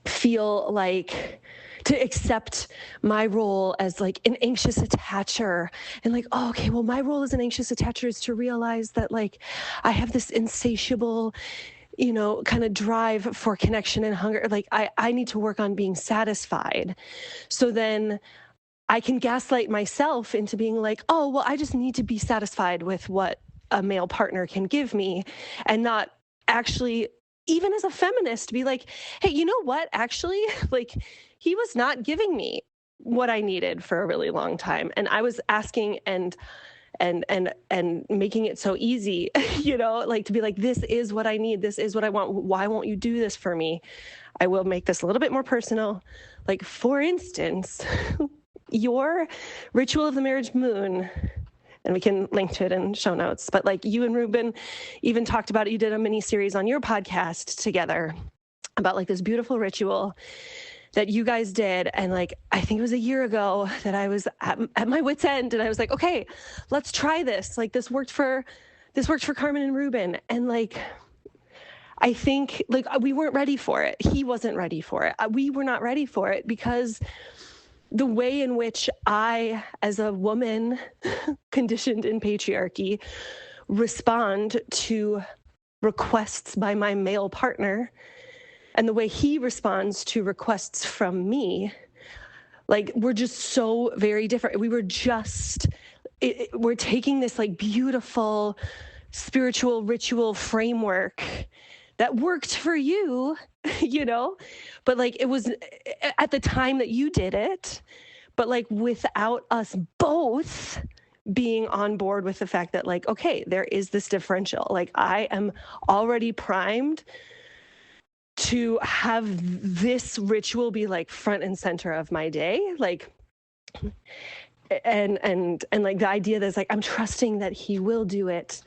feel like, to accept my role as like an anxious attacher, and like, oh, okay, well, my role as an anxious attacher is to realize that like I have this insatiable, you know, kind of drive for connection and hunger. Like I need to work on being satisfied. So then I can gaslight myself into being like, oh, well, I just need to be satisfied with what a male partner can give me, and not actually, even as a feminist, be like, hey, you know what? Actually, like, he was not giving me what I needed for a really long time. And I was asking and making it so easy, you know, like to be like, this is what I need. This is what I want. Why won't you do this for me? I will make this a little bit more personal. Like, for instance, your ritual of the marriage moon, and we can link to it in show notes, but like you and Ruben even talked about it. You did a mini series on your podcast together about like this beautiful ritual that you guys did. And like, I think it was a year ago that I was at my wit's end, and I was like, okay, let's try this. Like this worked for Carmen and Ruben. And like, I think like we weren't ready for it. He wasn't ready for it. We were not ready for it, because the way in which I, as a woman conditioned in patriarchy, respond to requests by my male partner, and the way he responds to requests from me, like, we're just so very different. We were just, we're taking this like beautiful spiritual ritual framework that worked for you, you know, but like it was at the time that you did it, but like without us both being on board with the fact that like, okay, there is this differential. Like I am already primed to have this ritual be like front and center of my day. Like, and like the idea that it's like, I'm trusting that he will do it,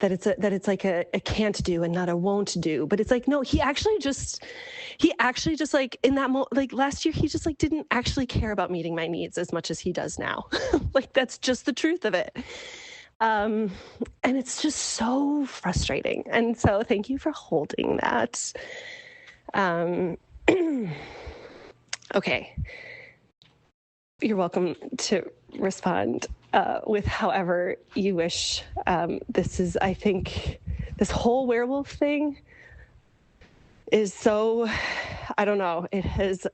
that it's like a can't do and not a won't do. But it's like, no, he actually just like in that like last year, he just like didn't actually care about meeting my needs as much as he does now. Like, that's just the truth of it. And it's just so frustrating. And so thank you for holding that. Okay. You're welcome to respond with however you wish. This is, I think, this whole werewolf thing is so, I don't know, it's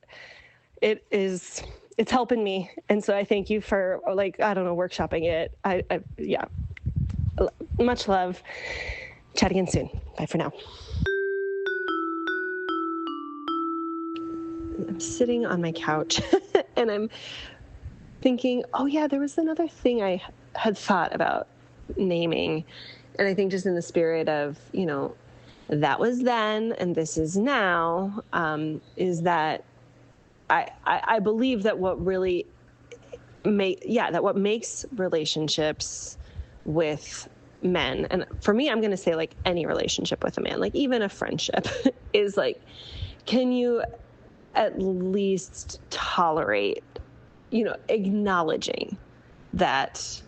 helping me. And so I thank you for, like, I don't know, workshopping it. Yeah. Much love. Chat again soon. Bye for now. I'm sitting on my couch and I'm thinking, oh yeah, there was another thing I had thought about naming. And I think just in the spirit of, that was then and this is now, is that I believe that what really what makes relationships with men, and for me, I'm going to say like any relationship with a man, like even a friendship, is like, can you at least tolerate, acknowledging that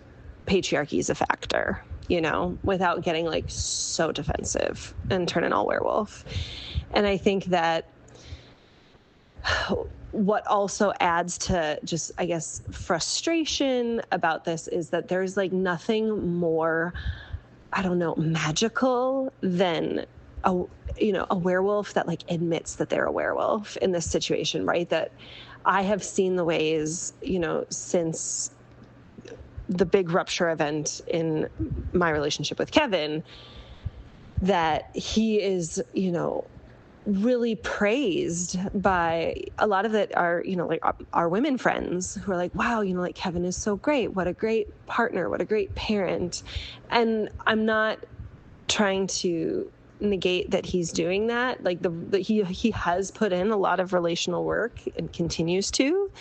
patriarchy is a factor, without getting like so defensive and turning all werewolf. And I think that what also adds to just, I guess, frustration about this is that there's like nothing more, I don't know, magical than a werewolf that like admits that they're a werewolf in this situation, right? That I have seen the ways, since the big rupture event in my relationship with Kevin, that he is, really praised by a lot of it are, like our women friends who are like, wow, like Kevin is so great. What a great partner. What a great parent. And I'm not trying to negate that he's doing that. Like he has put in a lot of relational work and continues to.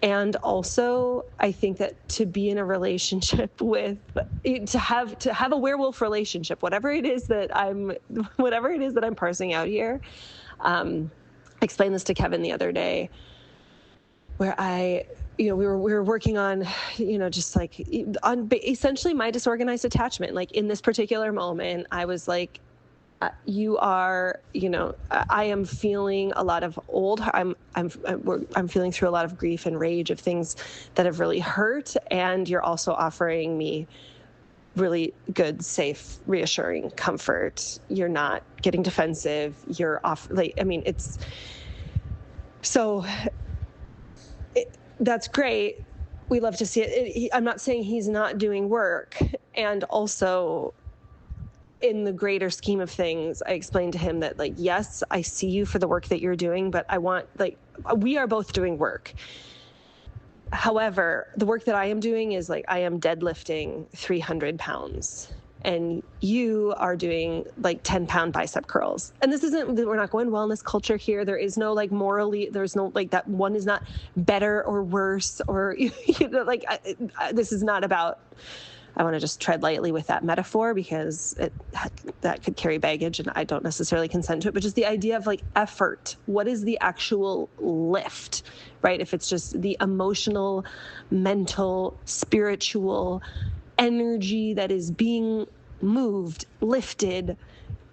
And also, I think that to be in a relationship to have a werewolf relationship, whatever it is that I'm parsing out here. I explained this to Kevin the other day, where we were working on, just like on essentially my disorganized attachment. Like in this particular moment, I was like, you are, I am feeling a lot of I'm feeling through a lot of grief and rage of things that have really hurt. And you're also offering me really good, safe, reassuring comfort. You're not getting defensive. You're off. That's great. We love to see it. I'm not saying he's not doing work. And also, in the greater scheme of things, I explained to him that, like, yes, I see you for the work that you're doing, but we are both doing work. However, the work that I am doing is like, I am deadlifting 300 pounds and you are doing like 10-pound bicep curls. And we're not going wellness culture here. There is no like morally, there's no like that one is not better or worse or, this is not about, I want to just tread lightly with that metaphor because that could carry baggage and I don't necessarily consent to it, but just the idea of like effort. What is the actual lift, right? If it's just the emotional, mental, spiritual energy that is being moved, lifted,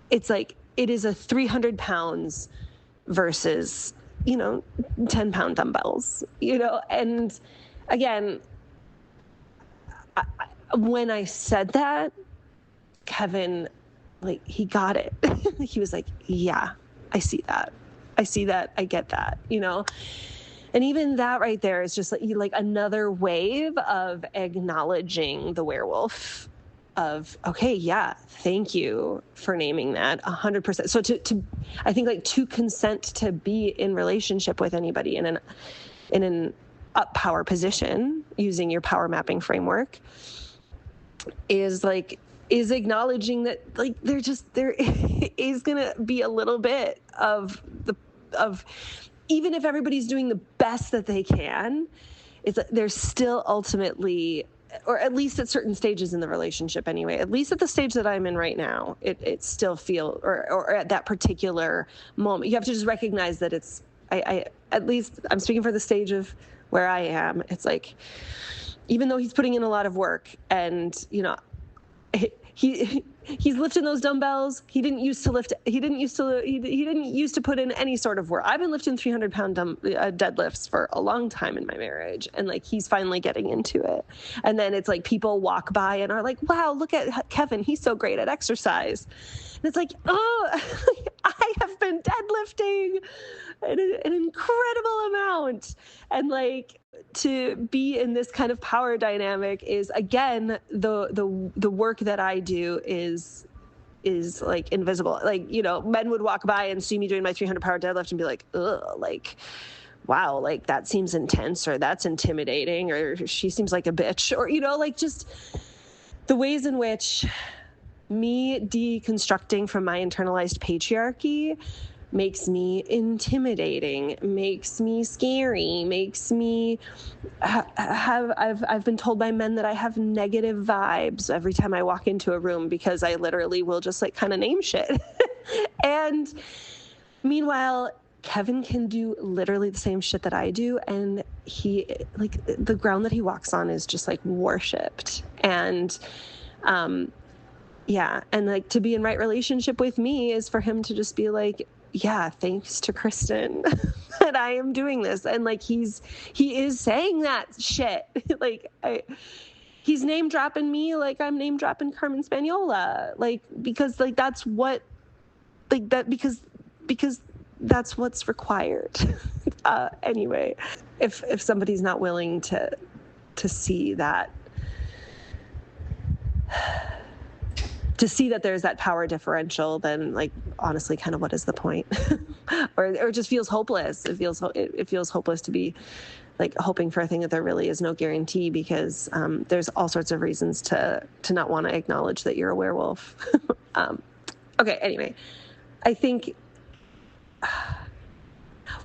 it's like, it is a 300 pounds versus, 10-pound dumbbells, and again, when I said that, Kevin, like, he got it. He was like, yeah, I see that. I get that, And even that right there is just like another wave of acknowledging the werewolf of, okay, yeah, thank you for naming that 100%. So I think like to consent to be in relationship with anybody in an up power position using your power mapping framework is acknowledging that like there is gonna be a little bit of even if everybody's doing the best that they can, there's still ultimately, or at least at certain stages in the relationship anyway, at least at the stage that I'm in right now, it still feels, or at that particular moment, you have to just recognize that it's, I at least I'm speaking for the stage of where I am. It's like, even though he's putting in a lot of work and, he's lifting those dumbbells. He didn't used to put in any sort of work. I've been lifting 300-pound deadlifts for a long time in my marriage. And like, he's finally getting into it. And then it's like people walk by and are like, wow, look at Kevin. He's so great at exercise. And it's like, oh, I have been deadlifting an incredible amount. And like, to be in this kind of power dynamic is, again, the work that I do is like invisible. Like, you know, men would walk by and see me doing my 300 power deadlift and be like, ugh, like, wow, like that seems intense, or that's intimidating, or she seems like a bitch, or, you know, like just the ways in which me deconstructing from my internalized patriarchy makes me intimidating, makes me scary, makes me I've been told by men that I have negative vibes every time I walk into a room, because I literally will just like kind of name shit. And meanwhile, Kevin can do literally the same shit that I do, and he, like, the ground that he walks on is just like worshipped. And yeah, and like to be in right relationship with me is for him to just be like, yeah, thanks to Kristen that I am doing this. And like he is saying that shit. Like he's name dropping me like I'm name dropping Carmen Spagnola. Like, because like that's what, like that, because that's what's required. Anyway, if somebody's not willing to see that, to see that there's that power differential, then like honestly, kind of what is the point? or it just feels hopeless. It feels hopeless to be like hoping for a thing that there really is no guarantee, because there's all sorts of reasons to not want to acknowledge that you're a werewolf. Okay, anyway, I think,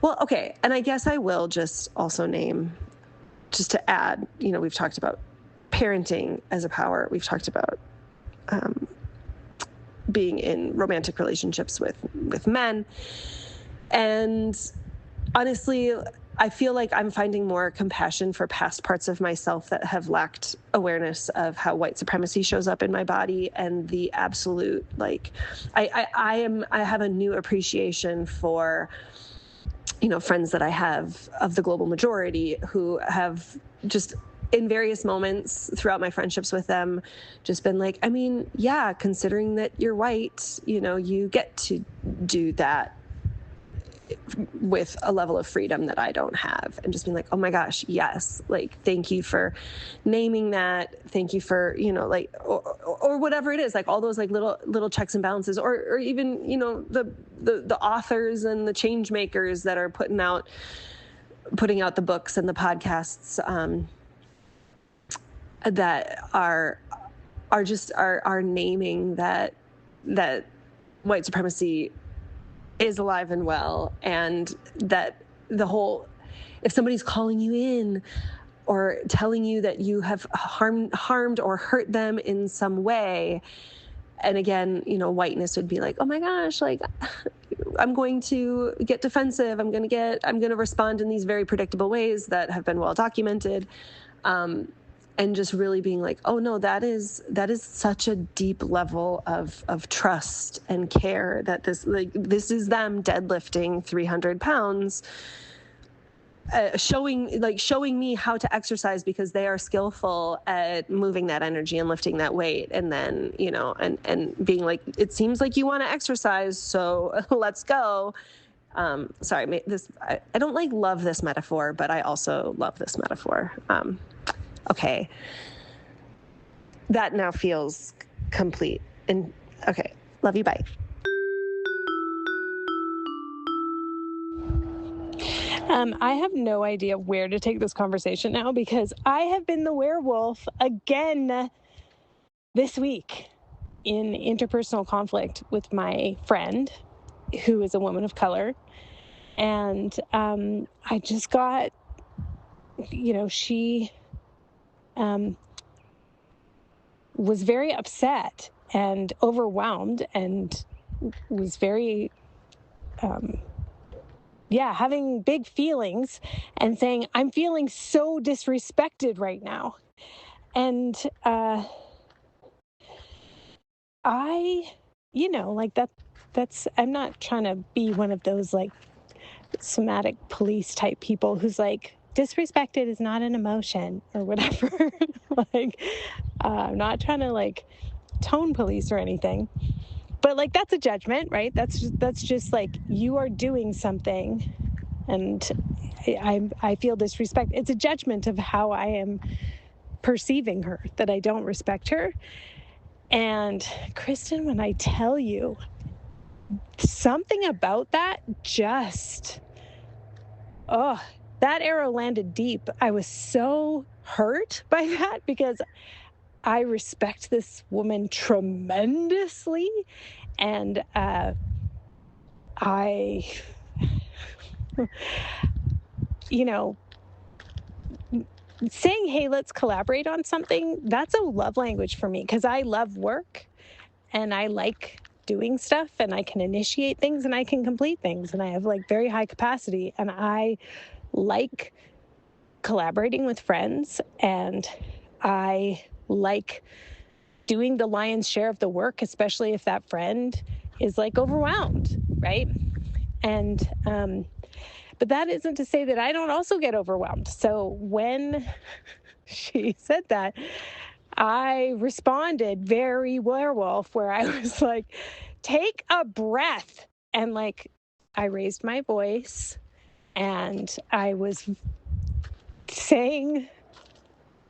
well, okay, and I guess I will just also name, just to add, you know, we've talked about parenting as a power. We've talked about being in romantic relationships with men. And honestly, I feel like I'm finding more compassion for past parts of myself that have lacked awareness of how white supremacy shows up in my body, and the absolute, like, I have a new appreciation for, you know, friends that I have of the global majority who have just in various moments throughout my friendships with them just been like, I mean, yeah, considering that you're white, you know, you get to do that with a level of freedom that I don't have. And just being like, oh my gosh, yes. Like, thank you for naming that. Thank you for, you know, like, or whatever it is, like all those like little checks and balances, or even, you know, the authors and the change makers that are putting out the books and the podcasts, that are naming that white supremacy is alive and well, and that the whole, if somebody's calling you in or telling you that you have harmed or hurt them in some way, and again, you know, whiteness would be like, oh my gosh, like I'm going to get defensive. I'm going to respond in these very predictable ways that have been well documented. And just really being like, oh no, that is such a deep level of trust and care, that this is them deadlifting 300 pounds, showing me how to exercise, because they are skillful at moving that energy and lifting that weight. And then, you know, and being like, it seems like you want to exercise, so let's go. Sorry, I don't like love this metaphor, but I also love this metaphor. Okay, that now feels complete. And okay, love you, bye. I have no idea where to take this conversation now, because I have been the werewolf again this week in interpersonal conflict with my friend, who is a woman of color. And I just got, you know, she was very upset and overwhelmed, and was very, having big feelings, and saying, I'm feeling so disrespected right now. And you know, like that's, I'm not trying to be one of those like somatic police type people who's like, disrespected is not an emotion or whatever. Like, I'm not trying to like tone police or anything, but like, that's a judgment, right? That's just like, you are doing something, and I feel disrespect. It's a judgment of how I am perceiving her, that I don't respect her. And Kristen, when I tell you, something about that just, that arrow landed deep. I was so hurt by that because I respect this woman tremendously. And saying, hey, let's collaborate on something, that's a love language for me because I love work and I like doing stuff and I can initiate things and I can complete things and I have like very high capacity and I like collaborating with friends and I like doing the lion's share of the work, especially if that friend is like overwhelmed, right? And but that isn't to say that I don't also get overwhelmed. So when she said that, I responded very werewolf, where I was like, take a breath. And like, I raised my voice and I was saying,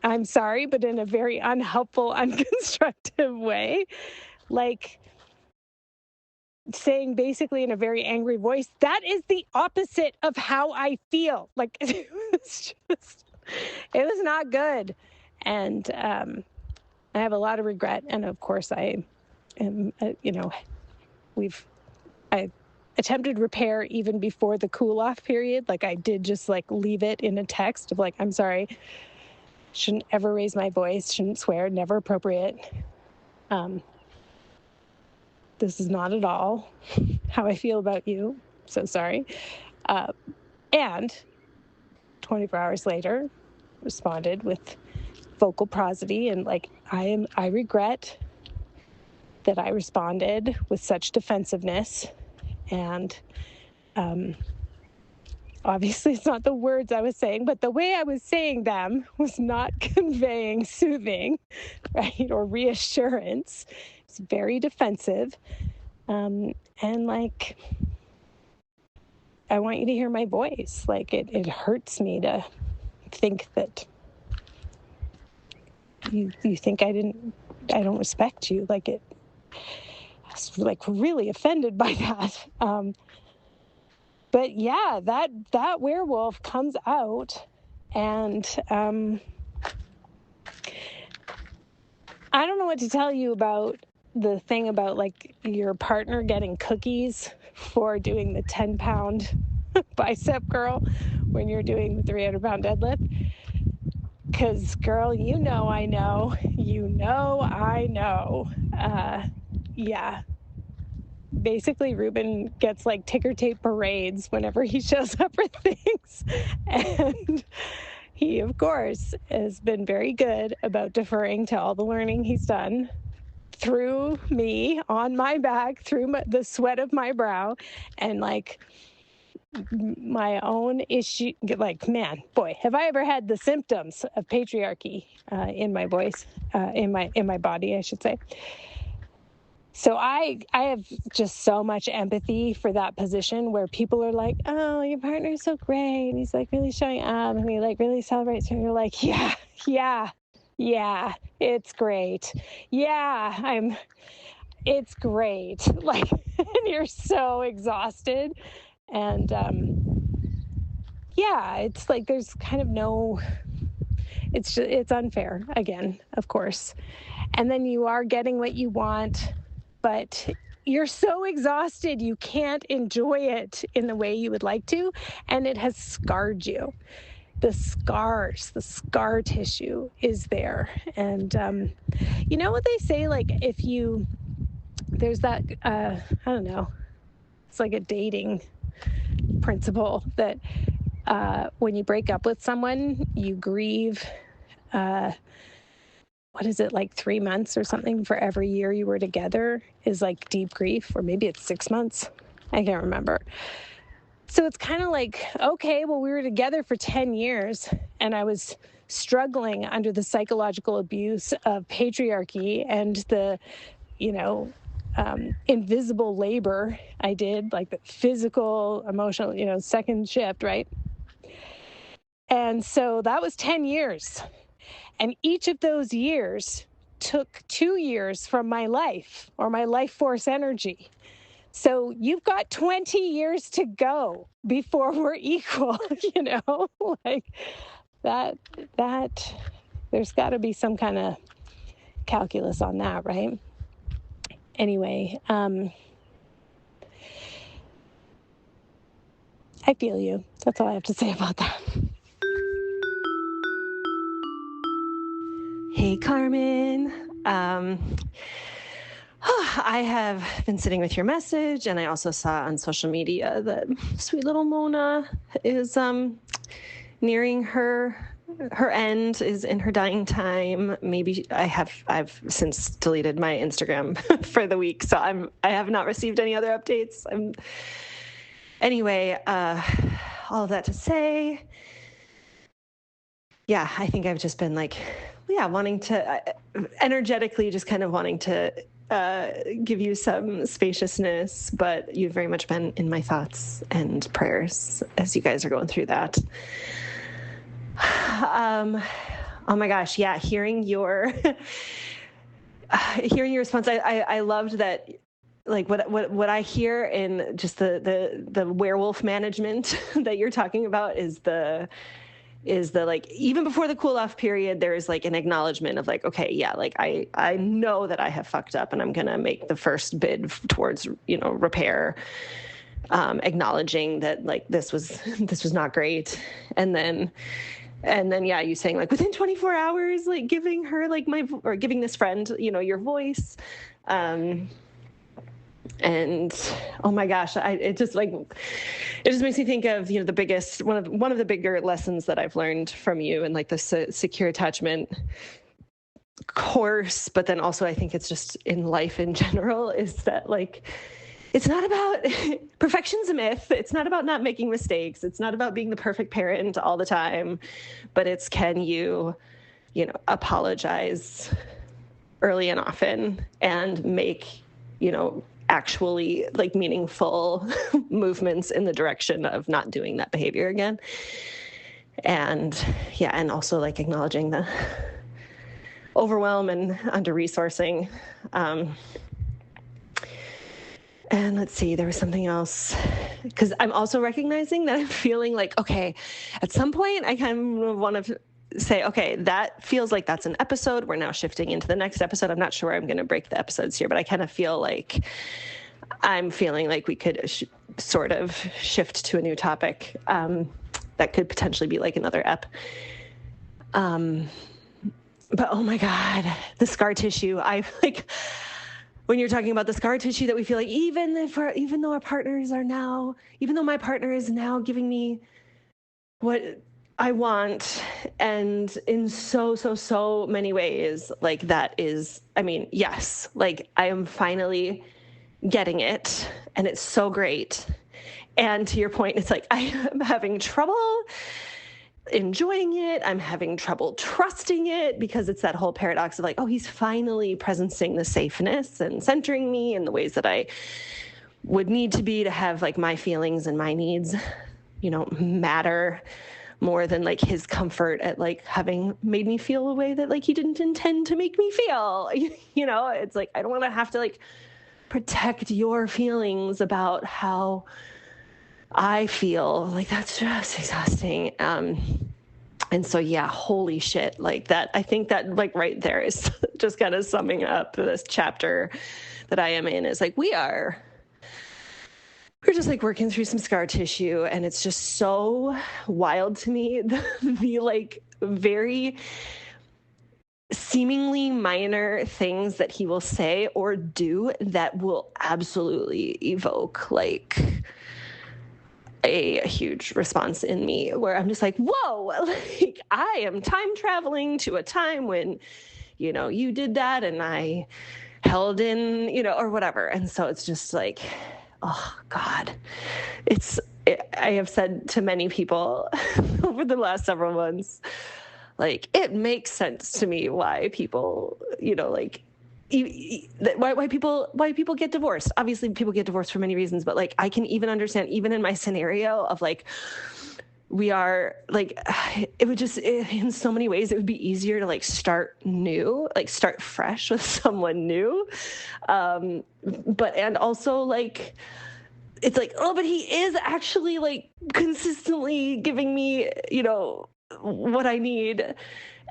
I'm sorry, but in a very unhelpful, unconstructive way. Like, saying basically in a very angry voice, that is the opposite of how I feel. Like, it was not good. And I have a lot of regret. And of course I am, I attempted repair even before the cool off period. Like I did just like leave it in a text of like, I'm sorry, shouldn't ever raise my voice, shouldn't swear, never appropriate. This is not at all how I feel about you. So sorry. And 24 hours later, responded with vocal prosody and like, I regret that I responded with such defensiveness. And obviously it's not the words I was saying, but the way I was saying them was not conveying soothing, right, or reassurance. It's very defensive. And like, I want you to hear my voice. Like it hurts me to think that you think I don't respect you. Like I was like really offended by that. But yeah, that werewolf comes out and I don't know what to tell you about the thing about like your partner getting cookies for doing the 10-pound bicep curl when you're doing the 300-pound deadlift. Because, girl, I know. Yeah. Basically, Ruben gets like ticker tape parades whenever he shows up for things. And he, of course, has been very good about deferring to all the learning he's done through me, on my back, through the sweat of my brow, and like my own issue. Like, man, boy, have I ever had the symptoms of patriarchy in my voice, in my body, I should say. So I have just so much empathy for that position where people are like, oh, your partner's so great. He's like really showing up and he like really celebrates. And you're like, yeah, it's great. Yeah, it's great. Like, and you're so exhausted. And yeah, it's like there's kind of no, it's unfair again, of course. And then you are getting what you want, but you're so exhausted you can't enjoy it in the way you would like to, and it has scarred you. The scar tissue is there. And you know what they say, like there's that, I don't know, it's like a dating principle that when you break up with someone, you grieve, what is it, like 3 months or something for every year you were together is like deep grief, or maybe it's 6 months. I can't remember. So it's kind of like, okay, well, we were together for 10 years and I was struggling under the psychological abuse of patriarchy and the, invisible labor I did, like the physical, emotional, second shift, right? And so that was 10 years. And each of those years took 2 years from my life, or my life force energy. So you've got 20 years to go before we're equal, like that, there's got to be some kind of calculus on that, right? Anyway, I feel you. That's all I have to say about that. Hey, Carmen. I have been sitting with your message, and I also saw on social media that sweet little Mona is nearing her end, is in her dying time. Maybe I've since deleted my Instagram for the week, so I have not received any other updates. Anyway, all of that to say, yeah, I think I've just been like, wanting to energetically just kind of wanting to give you some spaciousness, but you've very much been in my thoughts and prayers as you guys are going through that. Oh my gosh, yeah, hearing your response, I loved that. Like what I hear in just the werewolf management that you're talking about is the like, even before the cool off period, there is like an acknowledgement of like, okay, yeah, like I know that I have fucked up and I'm going to make the first bid towards, repair, acknowledging that like, this was not great. And then, yeah, you saying like within 24 hours, like giving her like giving this friend, your voice. And oh my gosh, it just makes me think of, the biggest, one of the bigger lessons that I've learned from you, and like the secure attachment course, but then also I think it's just in life in general, is that like, it's not about perfection's a myth. It's not about not making mistakes. It's not about being the perfect parent all the time, but it's, can you, apologize early and often and make, actually like meaningful movements in the direction of not doing that behavior again. And yeah, and also like acknowledging the overwhelm and under-resourcing. And let's see, there was something else, because I'm also recognizing that I'm feeling like, okay, at some point I kind of want to say, okay, that feels like that's an episode. We're now shifting into the next episode. I'm not sure where I'm going to break the episodes here, but I kind of feel like I'm feeling like we could sort of shift to a new topic that could potentially be like another ep. But oh my God, the scar tissue. When you're talking about the scar tissue that we feel like, even though my partner is now giving me what I want, and in so many ways, like that is, yes, like I am finally getting it, and it's so great. And to your point, it's like, I am having trouble enjoying it. I'm having trouble trusting it, because it's that whole paradox of like, oh, he's finally presencing the safeness and centering me in the ways that I would need to be to have like my feelings and my needs, matter more than like his comfort at like having made me feel a way that like he didn't intend to make me feel. It's like, I don't want to have to like protect your feelings about how I feel. Like, that's just exhausting. And so, yeah, holy shit, like that. I think that like right there is just kind of summing up this chapter that I am in, is like, we're just like working through some scar tissue, and it's just so wild to me, the like very seemingly minor things that he will say or do that will absolutely evoke like a huge response in me, where I'm just like, whoa, like I am time traveling to a time when, you did that and I held in, or whatever. And so it's just like, oh God, I have said to many people over the last several months, like, it makes sense to me why people, like, why people get divorced. Obviously people get divorced for many reasons, but like, I can even understand, even in my scenario of like we are like, it would just, in so many ways, it would be easier to like start new, like start fresh with someone new. And also like, it's like, oh, but he is actually like consistently giving me, you know, what I need.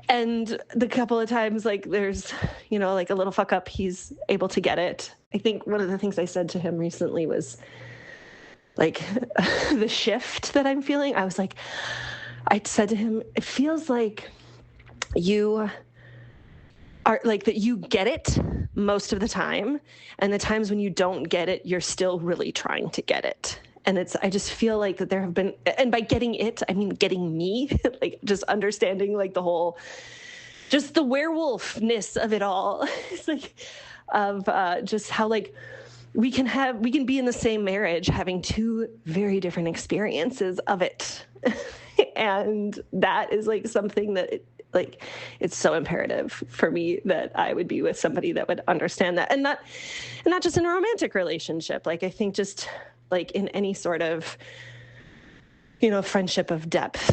And the couple of times like there's, you know, like a little fuck up, he's able to get it. I think one of the things I said to him recently was like the shift that I'm feeling. I was like, I said to him, it feels like you are like that you get it most of the time. And the times when you don't get it, you're still really trying to get it. And I just feel like that there have been, and by getting it, I mean, getting me, like just understanding like the whole, just the werewolfness of it all. It's like, of just how like, we can be in the same marriage having two very different experiences of it. And that is like something that it's so imperative for me that I would be with somebody that would understand that. And not just in a romantic relationship. Like I think just like in any sort of, you know, friendship of depth.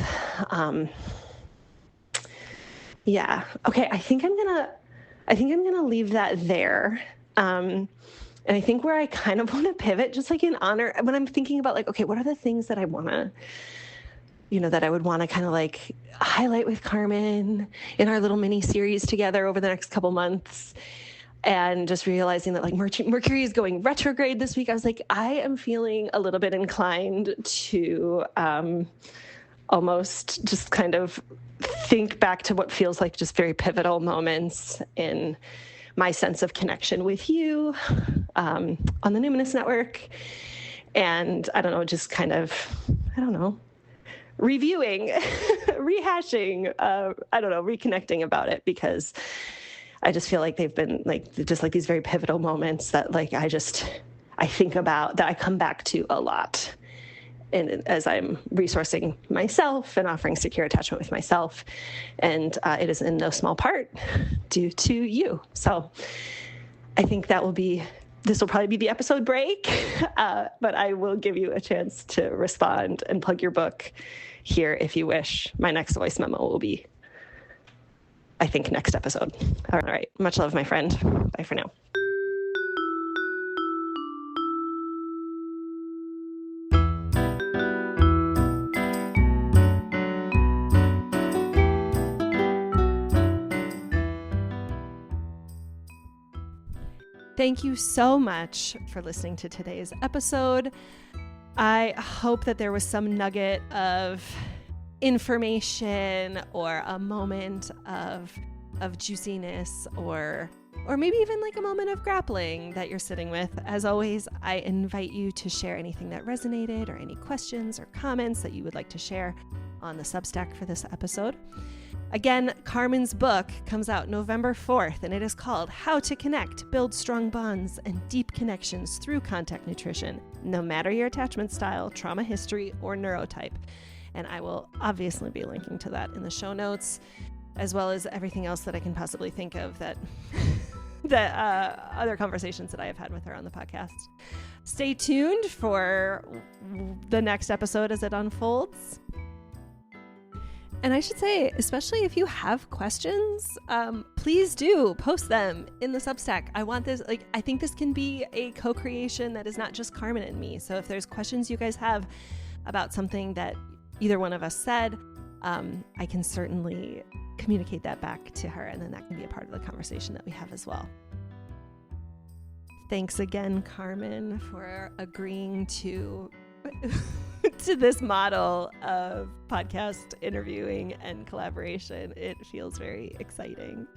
Yeah. Okay. I think I'm gonna leave that there. And I think where I kind of want to pivot, just like in honor, when I'm thinking about like, okay, what are the things that I want to, you know, that I would want to kind of like highlight with Carmen in our little mini series together over the next couple months. And just realizing that like Mercury is going retrograde this week. I was like, I am feeling a little bit inclined to almost just kind of think back to what feels like just very pivotal moments in my sense of connection with you on the Numinous Network. And I don't know, just kind of, I don't know, reviewing, rehashing, I don't know, reconnecting about it, because I just feel like they've been like, just like these very pivotal moments that like, I think about, that I come back to a lot. And as I'm resourcing myself and offering secure attachment with myself. And it is in no small part due to you. So I think this will probably be the episode break, but I will give you a chance to respond and plug your book here if you wish. My next voice memo will be, I think, next episode. All right. Much love, my friend. Bye for now. Thank you so much for listening to today's episode. I hope that there was some nugget of information or a moment of juiciness or maybe even like a moment of grappling that you're sitting with. As always, I invite you to share anything that resonated or any questions or comments that you would like to share on the Substack for this episode. Again, Carmen's book comes out November 4th, and it is called How to Connect, Build Strong Bonds, and Deep Connections Through Contact Nutrition, no matter your attachment style, trauma history, or neurotype. And I will obviously be linking to that in the show notes, as well as everything else that I can possibly think of that other conversations that I have had with her on the podcast. Stay tuned for the next episode as it unfolds. And I should say, especially if you have questions, please do post them in the Substack. I think this can be a co-creation that is not just Carmen and me. So if there's questions you guys have about something that either one of us said, I can certainly communicate that back to her, and then that can be a part of the conversation that we have as well. Thanks again, Carmen, for agreeing to this model of podcast interviewing and collaboration. It feels very exciting.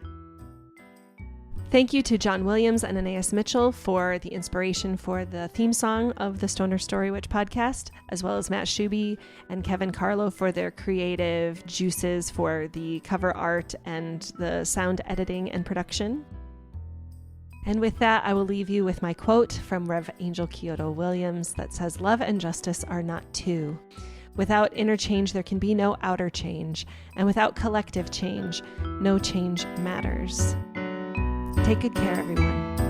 Thank you to John Williams and Anais Mitchell for the inspiration for the theme song of the Stoner Story Witch podcast, as well as Matt Schubbe and Kevin Carlo for their creative juices for the cover art and the sound editing and production. And with that, I will leave you with my quote from Rev. Angel Kyoto Williams that says, "Love and justice are not two. Without inner change, there can be no outer change. And without collective change, no change matters." Take good care, everyone.